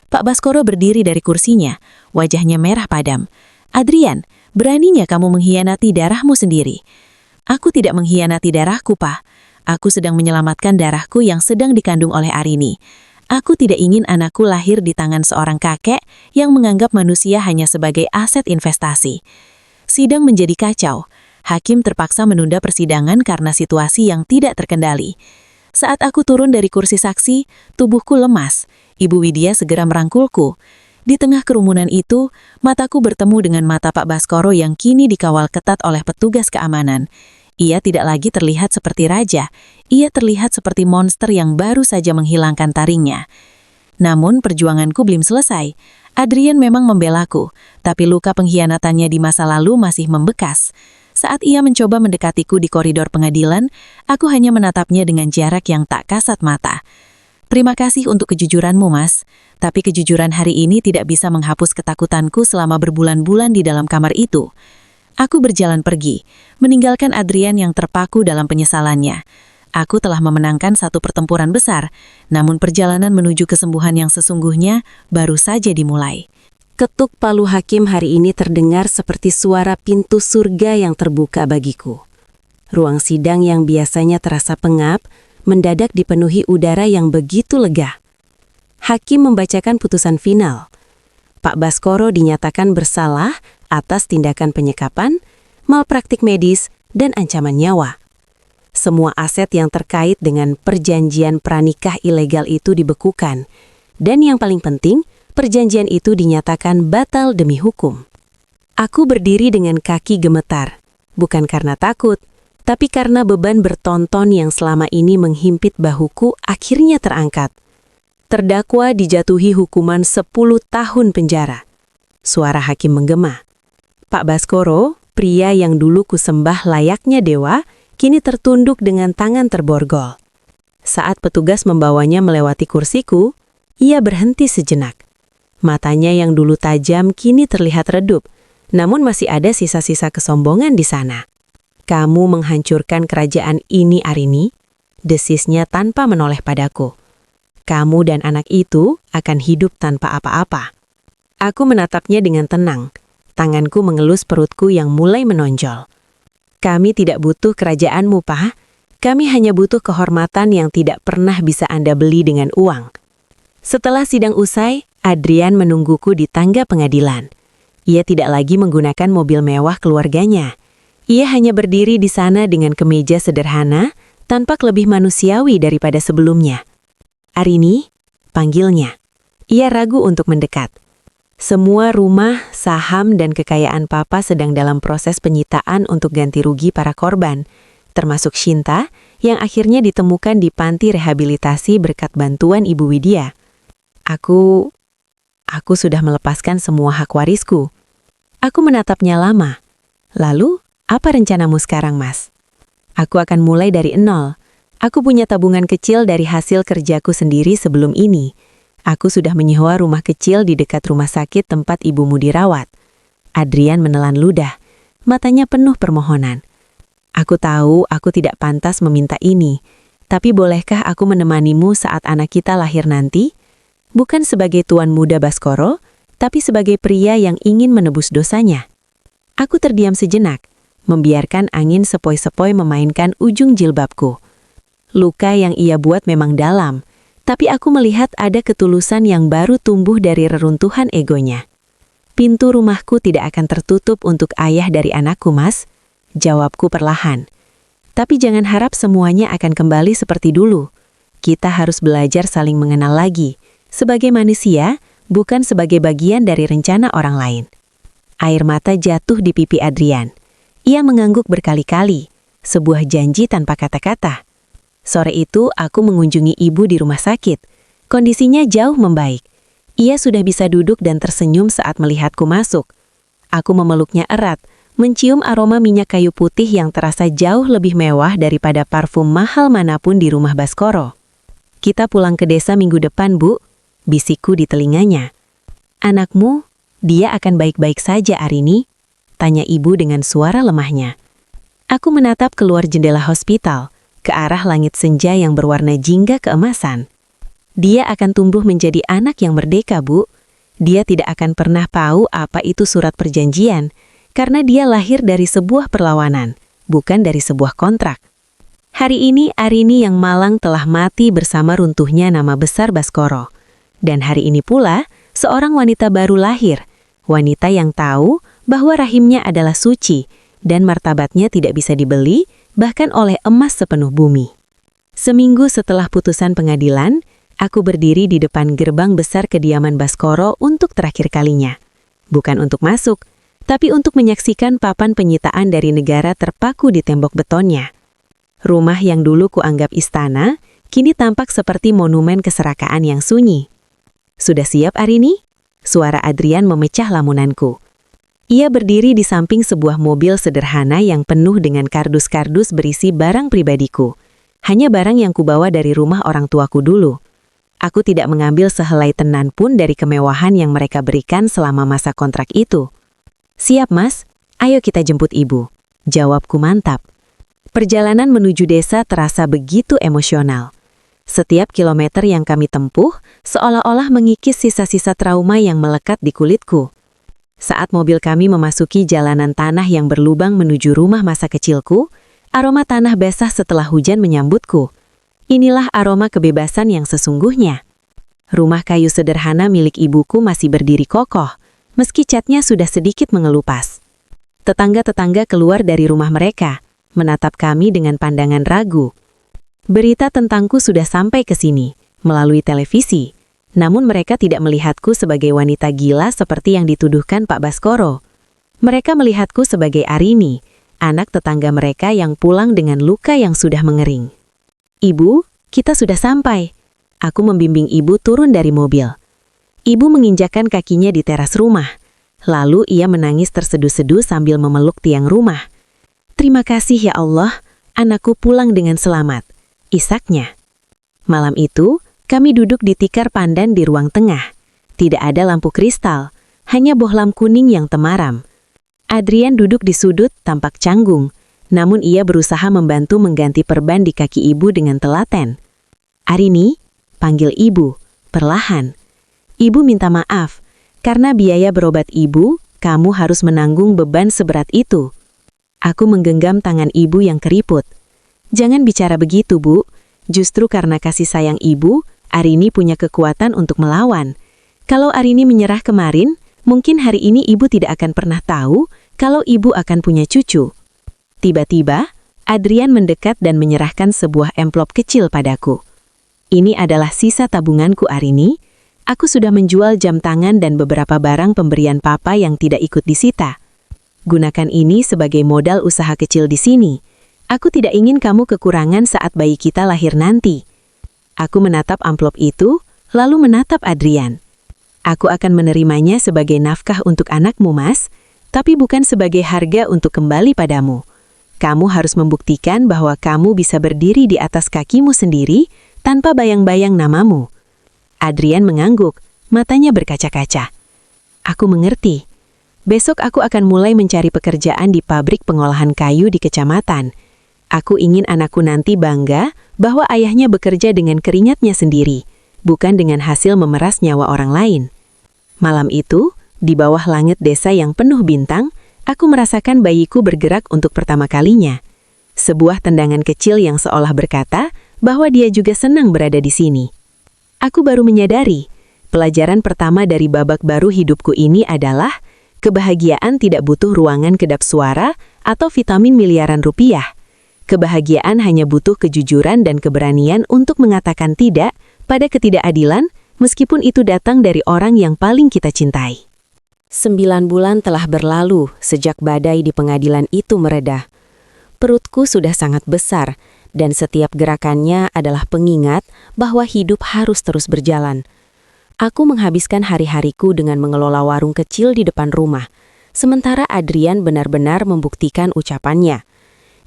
Pak Baskoro berdiri dari kursinya, wajahnya merah padam. Adrian, beraninya kamu mengkhianati darahmu sendiri. Aku tidak mengkhianati darahku, Pak. Aku sedang menyelamatkan darahku yang sedang dikandung oleh Arini. Aku tidak ingin anakku lahir di tangan seorang kakek yang menganggap manusia hanya sebagai aset investasi. Sidang menjadi kacau. Hakim terpaksa menunda persidangan karena situasi yang tidak terkendali. Saat aku turun dari kursi saksi, tubuhku lemas. Ibu Widya segera merangkulku. Di tengah kerumunan itu, mataku bertemu dengan mata Pak Baskoro yang kini dikawal ketat oleh petugas keamanan. Ia tidak lagi terlihat seperti raja, ia terlihat seperti monster yang baru saja menghilangkan taringnya. Namun perjuanganku belum selesai. Adrian memang membelaku, tapi luka pengkhianatannya di masa lalu masih membekas. Saat ia mencoba mendekatiku di koridor pengadilan, aku hanya menatapnya dengan jarak yang tak kasat mata. Terima kasih untuk kejujuranmu, Mas. Tapi kejujuran hari ini tidak bisa menghapus ketakutanku selama berbulan-bulan di dalam kamar itu. Aku berjalan pergi, meninggalkan Adrian yang terpaku dalam penyesalannya. Aku telah memenangkan satu pertempuran besar, namun perjalanan menuju kesembuhan yang sesungguhnya baru saja dimulai. Ketuk palu hakim hari ini terdengar seperti suara pintu surga yang terbuka bagiku. Ruang sidang yang biasanya terasa pengap, mendadak dipenuhi udara yang begitu lega. Hakim membacakan putusan final. Pak Baskoro dinyatakan bersalah atas tindakan penyekapan, malpraktik medis, dan ancaman nyawa. Semua aset yang terkait dengan perjanjian pranikah ilegal itu dibekukan, dan yang paling penting, perjanjian itu dinyatakan batal demi hukum. Aku berdiri dengan kaki gemetar, bukan karena takut, tapi karena beban bertonton yang selama ini menghimpit bahuku akhirnya terangkat. Terdakwa dijatuhi hukuman 10 tahun penjara. Suara hakim menggema. Pak Baskoro, pria yang dulu kusembah layaknya dewa, kini tertunduk dengan tangan terborgol. Saat petugas membawanya melewati kursiku, ia berhenti sejenak. Matanya yang dulu tajam kini terlihat redup, namun masih ada sisa-sisa kesombongan di sana. Kamu menghancurkan kerajaan ini, Arini, desisnya tanpa menoleh padaku. Kamu dan anak itu akan hidup tanpa apa-apa. Aku menatapnya dengan tenang. Tanganku mengelus perutku yang mulai menonjol. Kami tidak butuh kerajaanmu, Pak. Kami hanya butuh kehormatan yang tidak pernah bisa Anda beli dengan uang. Setelah sidang usai, Adrian menungguku di tangga pengadilan. Ia tidak lagi menggunakan mobil mewah keluarganya. Ia hanya berdiri di sana dengan kemeja sederhana, tampak lebih manusiawi daripada sebelumnya. Arini, panggilnya. Ia ragu untuk mendekat. Semua rumah, saham, dan kekayaan Papa sedang dalam proses penyitaan untuk ganti rugi para korban, termasuk Shinta yang akhirnya ditemukan di panti rehabilitasi berkat bantuan Ibu Widya. Aku sudah melepaskan semua hak warisku. Aku menatapnya lama. Lalu, apa rencanamu sekarang, Mas? Aku akan mulai dari nol. Aku punya tabungan kecil dari hasil kerjaku sendiri sebelum ini. Aku sudah menyewa rumah kecil di dekat rumah sakit tempat ibumu dirawat. Adrian menelan ludah. Matanya penuh permohonan. Aku tahu aku tidak pantas meminta ini. Tapi bolehkah aku menemanimu saat anak kita lahir nanti? bukan sebagai tuan muda Baskoro, tapi sebagai pria yang ingin menebus dosanya. Aku terdiam sejenak, membiarkan angin sepoi-sepoi memainkan ujung jilbabku. Luka yang ia buat memang dalam, tapi aku melihat ada ketulusan yang baru tumbuh dari reruntuhan egonya. Pintu rumahku tidak akan tertutup untuk ayah dari anakku, Mas. Jawabku perlahan. Tapi jangan harap semuanya akan kembali seperti dulu. Kita harus belajar saling mengenal lagi, sebagai manusia, bukan sebagai bagian dari rencana orang lain. Air mata jatuh di pipi Adrian. Ia mengangguk berkali-kali, sebuah janji tanpa kata-kata. Sore itu aku mengunjungi ibu di rumah sakit. Kondisinya jauh membaik. Ia sudah bisa duduk dan tersenyum saat melihatku masuk. Aku memeluknya erat, mencium aroma minyak kayu putih yang terasa jauh lebih mewah daripada parfum mahal manapun di rumah Baskoro. Kita pulang ke desa minggu depan, Bu, bisikku di telinganya. Anakmu, dia akan baik-baik saja, Arini? Tanya ibu dengan suara lemahnya. Aku menatap keluar jendela hospital, ke arah langit senja yang berwarna jingga keemasan. Dia akan tumbuh menjadi anak yang merdeka, Bu. Dia tidak akan pernah tahu apa itu surat perjanjian, karena dia lahir dari sebuah perlawanan, bukan dari sebuah kontrak. Hari ini Arini yang malang telah mati bersama runtuhnya nama besar Baskoro. Dan hari ini pula, seorang wanita baru lahir. Wanita yang tahu bahwa rahimnya adalah suci, dan martabatnya tidak bisa dibeli, bahkan oleh emas sepenuh bumi. Seminggu setelah putusan pengadilan, aku berdiri di depan gerbang besar kediaman Baskoro untuk terakhir kalinya. Bukan untuk masuk, tapi untuk menyaksikan papan penyitaan dari negara terpaku di tembok betonnya. Rumah yang dulu kuanggap istana, kini tampak seperti monumen keserakaan yang sunyi. Sudah siap, Arini? Suara Adrian memecah lamunanku. Ia berdiri di samping sebuah mobil sederhana yang penuh dengan kardus-kardus berisi barang pribadiku. Hanya barang yang kubawa dari rumah orang tuaku dulu. Aku tidak mengambil sehelai tenan pun dari kemewahan yang mereka berikan selama masa kontrak itu. Siap, Mas. Ayo kita jemput ibu. Jawabku mantap. Perjalanan menuju desa terasa begitu emosional. Setiap kilometer yang kami tempuh, seolah-olah mengikis sisa-sisa trauma yang melekat di kulitku. Saat mobil kami memasuki jalanan tanah yang berlubang menuju rumah masa kecilku, aroma tanah basah setelah hujan menyambutku. Inilah aroma kebebasan yang sesungguhnya. Rumah kayu sederhana milik ibuku masih berdiri kokoh, meski catnya sudah sedikit mengelupas. Tetangga-tetangga keluar dari rumah mereka, menatap kami dengan pandangan ragu. Berita tentangku sudah sampai ke sini, melalui televisi. Namun mereka tidak melihatku sebagai wanita gila seperti yang dituduhkan Pak Baskoro. Mereka melihatku sebagai Arini, anak tetangga mereka yang pulang dengan luka yang sudah mengering. Ibu, kita sudah sampai. Aku membimbing ibu turun dari mobil. Ibu menginjakkan kakinya di teras rumah. Lalu ia menangis terseduh-seduh sambil memeluk tiang rumah. Terima kasih ya Allah, anakku pulang dengan selamat. Isaknya. Malam itu, kami duduk di tikar pandan di ruang tengah. Tidak ada lampu kristal, hanya bohlam kuning yang temaram. Adrian duduk di sudut tampak canggung, namun ia berusaha membantu mengganti perban di kaki ibu dengan telaten. Arini, panggil ibu, perlahan. Ibu minta maaf, karena biaya berobat ibu, kamu harus menanggung beban seberat itu. Aku menggenggam tangan ibu yang keriput. Jangan bicara begitu, Bu. Justru karena kasih sayang ibu, Arini punya kekuatan untuk melawan. Kalau Arini menyerah kemarin, mungkin hari ini ibu tidak akan pernah tahu kalau ibu akan punya cucu. Tiba-tiba, Adrian mendekat dan menyerahkan sebuah amplop kecil padaku. Ini adalah sisa tabunganku, Arini. Aku sudah menjual jam tangan dan beberapa barang pemberian papa yang tidak ikut disita. Gunakan ini sebagai modal usaha kecil di sini. Aku tidak ingin kamu kekurangan saat bayi kita lahir nanti. Aku menatap amplop itu, lalu menatap Adrian. Aku akan menerimanya sebagai nafkah untuk anakmu, Mas, tapi bukan sebagai harga untuk kembali padamu. Kamu harus membuktikan bahwa kamu bisa berdiri di atas kakimu sendiri tanpa bayang-bayang namamu. Adrian mengangguk, matanya berkaca-kaca. Aku mengerti. Besok aku akan mulai mencari pekerjaan di pabrik pengolahan kayu di kecamatan. Aku ingin anakku nanti bangga bahwa ayahnya bekerja dengan keringatnya sendiri, bukan dengan hasil memeras nyawa orang lain. Malam itu, di bawah langit desa yang penuh bintang, aku merasakan bayiku bergerak untuk pertama kalinya. Sebuah tendangan kecil yang seolah berkata bahwa dia juga senang berada di sini. Aku baru menyadari, pelajaran pertama dari babak baru hidupku ini adalah kebahagiaan tidak butuh ruangan kedap suara atau vitamin miliaran rupiah. Kebahagiaan hanya butuh kejujuran dan keberanian untuk mengatakan tidak pada ketidakadilan, meskipun itu datang dari orang yang paling kita cintai. 9 bulan telah berlalu sejak badai di pengadilan itu mereda. Perutku sudah sangat besar, dan setiap gerakannya adalah pengingat bahwa hidup harus terus berjalan. Aku menghabiskan hari-hariku dengan mengelola warung kecil di depan rumah, sementara Adrian benar-benar membuktikan ucapannya.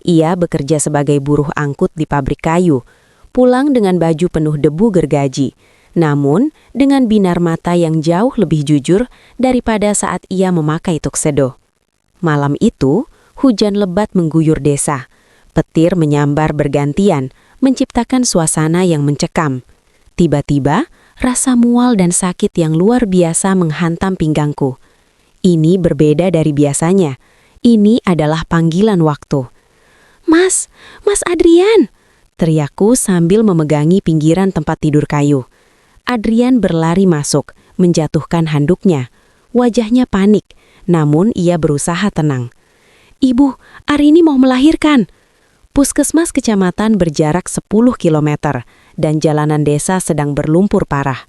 Ia bekerja sebagai buruh angkut di pabrik kayu, pulang dengan baju penuh debu gergaji, namun dengan binar mata yang jauh lebih jujur daripada saat ia memakai tuxedo. Malam itu, hujan lebat mengguyur desa. Petir menyambar bergantian, menciptakan suasana yang mencekam. Tiba-tiba, rasa mual dan sakit yang luar biasa menghantam pinggangku. Ini berbeda dari biasanya. Ini adalah panggilan waktu. Mas Adrian!" teriakku sambil memegangi pinggiran tempat tidur kayu. Adrian berlari masuk, menjatuhkan handuknya. Wajahnya panik, namun ia berusaha tenang. "Ibu, Arini mau melahirkan." Puskesmas kecamatan berjarak 10 km, dan jalanan desa sedang berlumpur parah.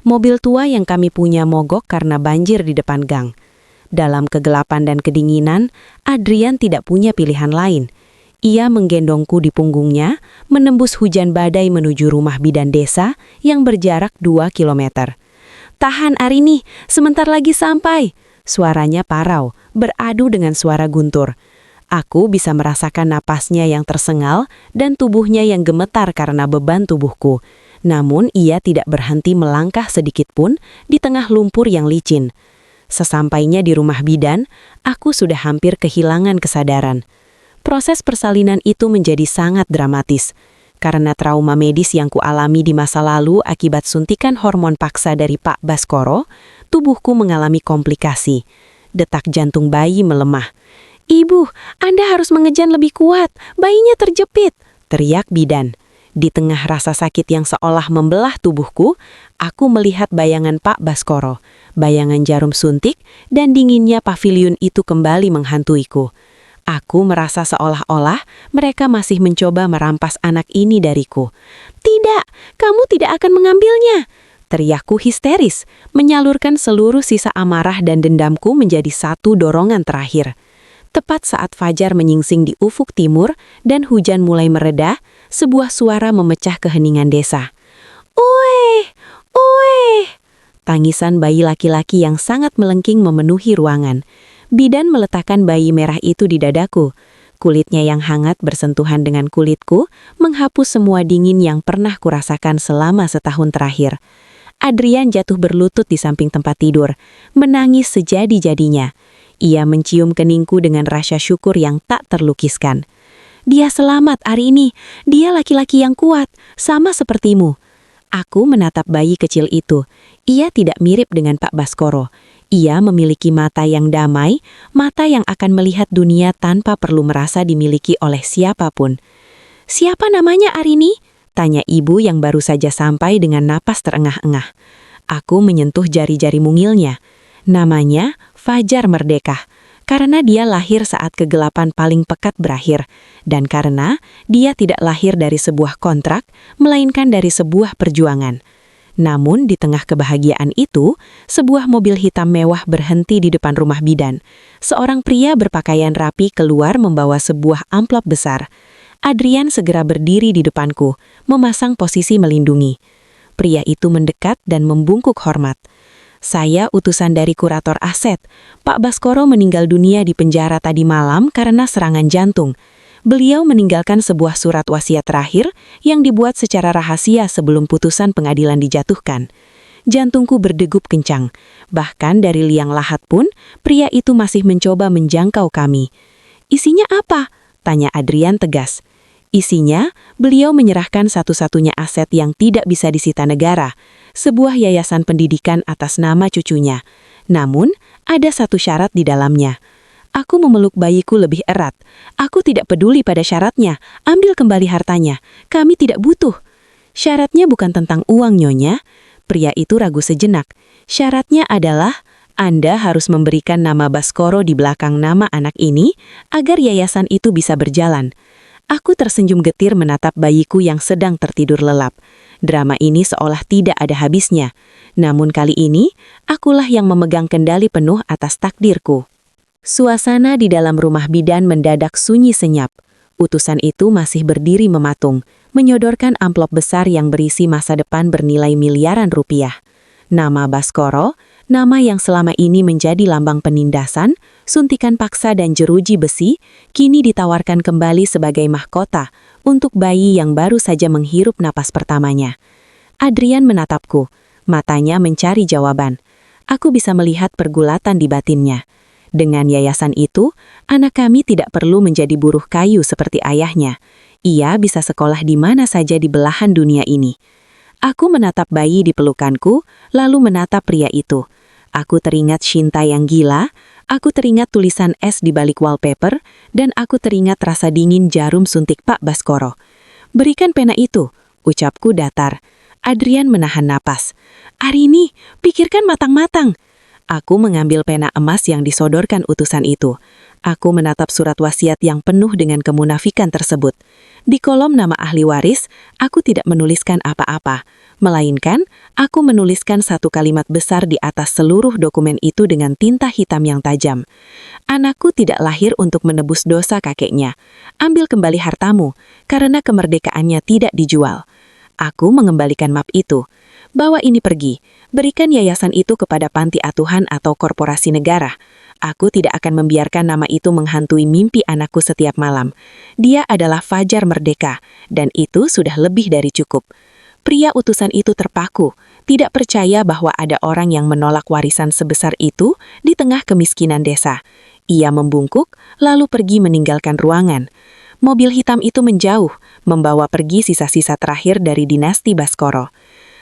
Mobil tua yang kami punya mogok karena banjir di depan gang. Dalam kegelapan dan kedinginan, Adrian tidak punya pilihan lain. Ia menggendongku di punggungnya, menembus hujan badai menuju rumah bidan desa yang berjarak 2 km. "Tahan, Arini, sebentar lagi sampai." Suaranya parau, beradu dengan suara guntur. Aku bisa merasakan napasnya yang tersengal dan tubuhnya yang gemetar karena beban tubuhku. Namun ia tidak berhenti melangkah sedikit pun di tengah lumpur yang licin. Sesampainya di rumah bidan, aku sudah hampir kehilangan kesadaran. Proses persalinan itu menjadi sangat dramatis. Karena trauma medis yang kualami di masa lalu akibat suntikan hormon paksa dari Pak Baskoro, tubuhku mengalami komplikasi. Detak jantung bayi melemah. "Ibu, Anda harus mengejan lebih kuat, bayinya terjepit," teriak bidan. Di tengah rasa sakit yang seolah membelah tubuhku, aku melihat bayangan Pak Baskoro, bayangan jarum suntik, dan dinginnya paviliun itu kembali menghantuiku. Aku merasa seolah-olah mereka masih mencoba merampas anak ini dariku. "Tidak, kamu tidak akan mengambilnya!" teriakku histeris, menyalurkan seluruh sisa amarah dan dendamku menjadi satu dorongan terakhir. Tepat saat fajar menyingsing di ufuk timur dan hujan mulai mereda, sebuah suara memecah keheningan desa. "Ueh! Ueh!" Tangisan bayi laki-laki yang sangat melengking memenuhi ruangan. Bidan meletakkan bayi merah itu di dadaku. Kulitnya yang hangat bersentuhan dengan kulitku, menghapus semua dingin yang pernah kurasakan selama setahun terakhir. Adrian jatuh berlutut di samping tempat tidur, menangis sejadi-jadinya. Ia mencium keningku dengan rasa syukur yang tak terlukiskan. "Dia selamat hari ini. Dia laki-laki yang kuat, sama sepertimu." Aku menatap bayi kecil itu. Ia tidak mirip dengan Pak Baskoro. Ia memiliki mata yang damai, mata yang akan melihat dunia tanpa perlu merasa dimiliki oleh siapapun. "Siapa namanya Arini?" tanya ibu yang baru saja sampai dengan napas terengah-engah. Aku menyentuh jari-jari mungilnya. Namanya Fajar Merdeka, karena dia lahir saat kegelapan paling pekat berakhir, dan karena dia tidak lahir dari sebuah kontrak, melainkan dari sebuah perjuangan. Namun di tengah kebahagiaan itu, sebuah mobil hitam mewah berhenti di depan rumah bidan. Seorang pria berpakaian rapi keluar membawa sebuah amplop besar. Adrian segera berdiri di depanku, memasang posisi melindungi. Pria itu mendekat dan membungkuk hormat. "Saya utusan dari kurator aset. Pak Baskoro meninggal dunia di penjara tadi malam karena serangan jantung. Beliau meninggalkan sebuah surat wasiat terakhir yang dibuat secara rahasia sebelum putusan pengadilan dijatuhkan." Jantungku berdegup kencang. Bahkan dari liang lahat pun, pria itu masih mencoba menjangkau kami. "Isinya apa?" tanya Adrian tegas. Isinya, beliau menyerahkan satu-satunya aset yang tidak bisa disita negara, sebuah yayasan pendidikan atas nama cucunya. Namun, ada satu syarat di dalamnya. Aku memeluk bayiku lebih erat. Aku tidak peduli pada syaratnya. Ambil kembali hartanya. Kami tidak butuh. Syaratnya bukan tentang uang, Nyonya. Pria itu ragu sejenak. Syaratnya adalah Anda harus memberikan nama Baskoro di belakang nama anak ini agar yayasan itu bisa berjalan. Aku tersenyum getir menatap bayiku yang sedang tertidur lelap. Drama ini seolah tidak ada habisnya. Namun kali ini, akulah yang memegang kendali penuh atas takdirku. Suasana di dalam rumah bidan mendadak sunyi senyap. Utusan itu masih berdiri mematung, menyodorkan amplop besar yang berisi masa depan bernilai miliaran rupiah. Nama Baskoro, nama yang selama ini menjadi lambang penindasan, suntikan paksa dan jeruji besi, kini ditawarkan kembali sebagai mahkota untuk bayi yang baru saja menghirup napas pertamanya. Adrian menatapku, matanya mencari jawaban. Aku bisa melihat pergulatan di batinnya. Dengan yayasan itu, anak kami tidak perlu menjadi buruh kayu seperti ayahnya. Ia bisa sekolah di mana saja di belahan dunia ini. Aku menatap bayi di pelukanku, lalu menatap pria itu. Aku teringat Shinta yang gila, aku teringat tulisan S di balik wallpaper, dan aku teringat rasa dingin jarum suntik Pak Baskoro. Berikan pena itu, ucapku datar. Adrian menahan napas. Arini, pikirkan matang-matang. Aku mengambil pena emas yang disodorkan utusan itu. Aku menatap surat wasiat yang penuh dengan kemunafikan tersebut. Di kolom nama ahli waris, aku tidak menuliskan apa-apa, melainkan aku menuliskan satu kalimat besar di atas seluruh dokumen itu dengan tinta hitam yang tajam. Anakku tidak lahir untuk menebus dosa kakeknya. Ambil kembali hartamu, karena kemerdekaannya tidak dijual. Aku mengembalikan map itu. Bawa ini pergi, berikan yayasan itu kepada panti asuhan atau korporasi negara. Aku tidak akan membiarkan nama itu menghantui mimpi anakku setiap malam. Dia adalah fajar merdeka, dan itu sudah lebih dari cukup. Pria utusan itu terpaku, tidak percaya bahwa ada orang yang menolak warisan sebesar itu di tengah kemiskinan desa. Ia membungkuk, lalu pergi meninggalkan ruangan. Mobil hitam itu menjauh, membawa pergi sisa-sisa terakhir dari dinasti Baskoro.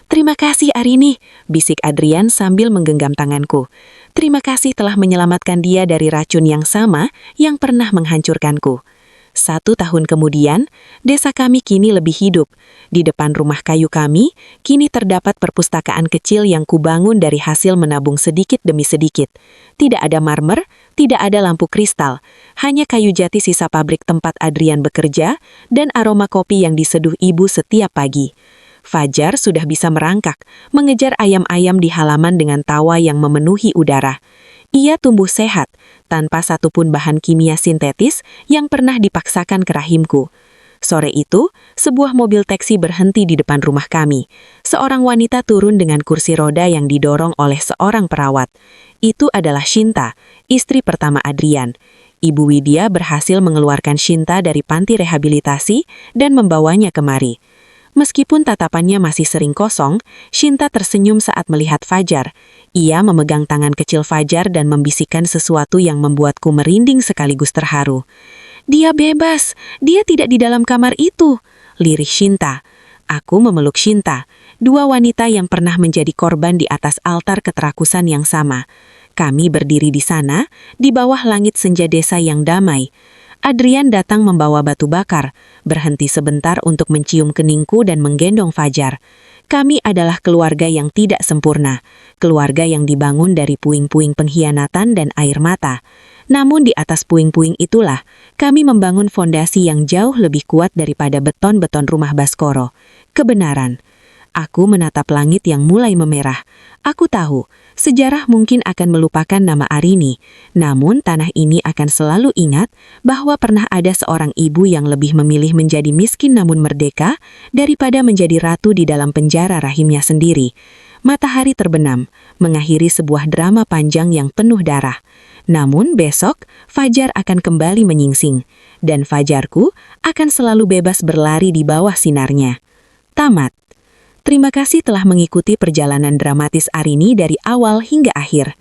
Terima kasih Arini, bisik Adrian sambil menggenggam tanganku. Terima kasih telah menyelamatkan dia dari racun yang sama yang pernah menghancurkanku. 1 tahun kemudian, desa kami kini lebih hidup. Di depan rumah kayu kami, kini terdapat perpustakaan kecil yang kubangun dari hasil menabung sedikit demi sedikit. Tidak ada marmer, tidak ada lampu kristal, hanya kayu jati sisa pabrik tempat Adrian bekerja dan aroma kopi yang diseduh ibu setiap pagi. Fajar sudah bisa merangkak, mengejar ayam-ayam di halaman dengan tawa yang memenuhi udara. Ia tumbuh sehat, tanpa satupun bahan kimia sintetis yang pernah dipaksakan ke rahimku. Sore itu, sebuah mobil taksi berhenti di depan rumah kami. Seorang wanita turun dengan kursi roda yang didorong oleh seorang perawat. Itu adalah Shinta, istri pertama Adrian. Ibu Widya berhasil mengeluarkan Shinta dari panti rehabilitasi dan membawanya kemari. Meskipun tatapannya masih sering kosong, Shinta tersenyum saat melihat Fajar. Ia memegang tangan kecil Fajar dan membisikkan sesuatu yang membuatku merinding sekaligus terharu. Dia bebas, dia tidak di dalam kamar itu, lirih Shinta. Aku memeluk Shinta, dua wanita yang pernah menjadi korban di atas altar keterakusan yang sama. Kami berdiri di sana, di bawah langit senja desa yang damai. Adrian datang membawa batu bakar, berhenti sebentar untuk mencium keningku dan menggendong Fajar. Kami adalah keluarga yang tidak sempurna, keluarga yang dibangun dari puing-puing pengkhianatan dan air mata. Namun di atas puing-puing itulah, kami membangun fondasi yang jauh lebih kuat daripada beton-beton rumah Baskoro. Kebenaran. Aku menatap langit yang mulai memerah. Aku tahu, sejarah mungkin akan melupakan nama Arini, namun tanah ini akan selalu ingat bahwa pernah ada seorang ibu yang lebih memilih menjadi miskin namun merdeka daripada menjadi ratu di dalam penjara rahimnya sendiri. Matahari terbenam, mengakhiri sebuah drama panjang yang penuh darah. Namun besok, Fajar akan kembali menyingsing, dan Fajarku akan selalu bebas berlari di bawah sinarnya. Tamat. Terima kasih telah mengikuti perjalanan dramatis Arini dari awal hingga akhir.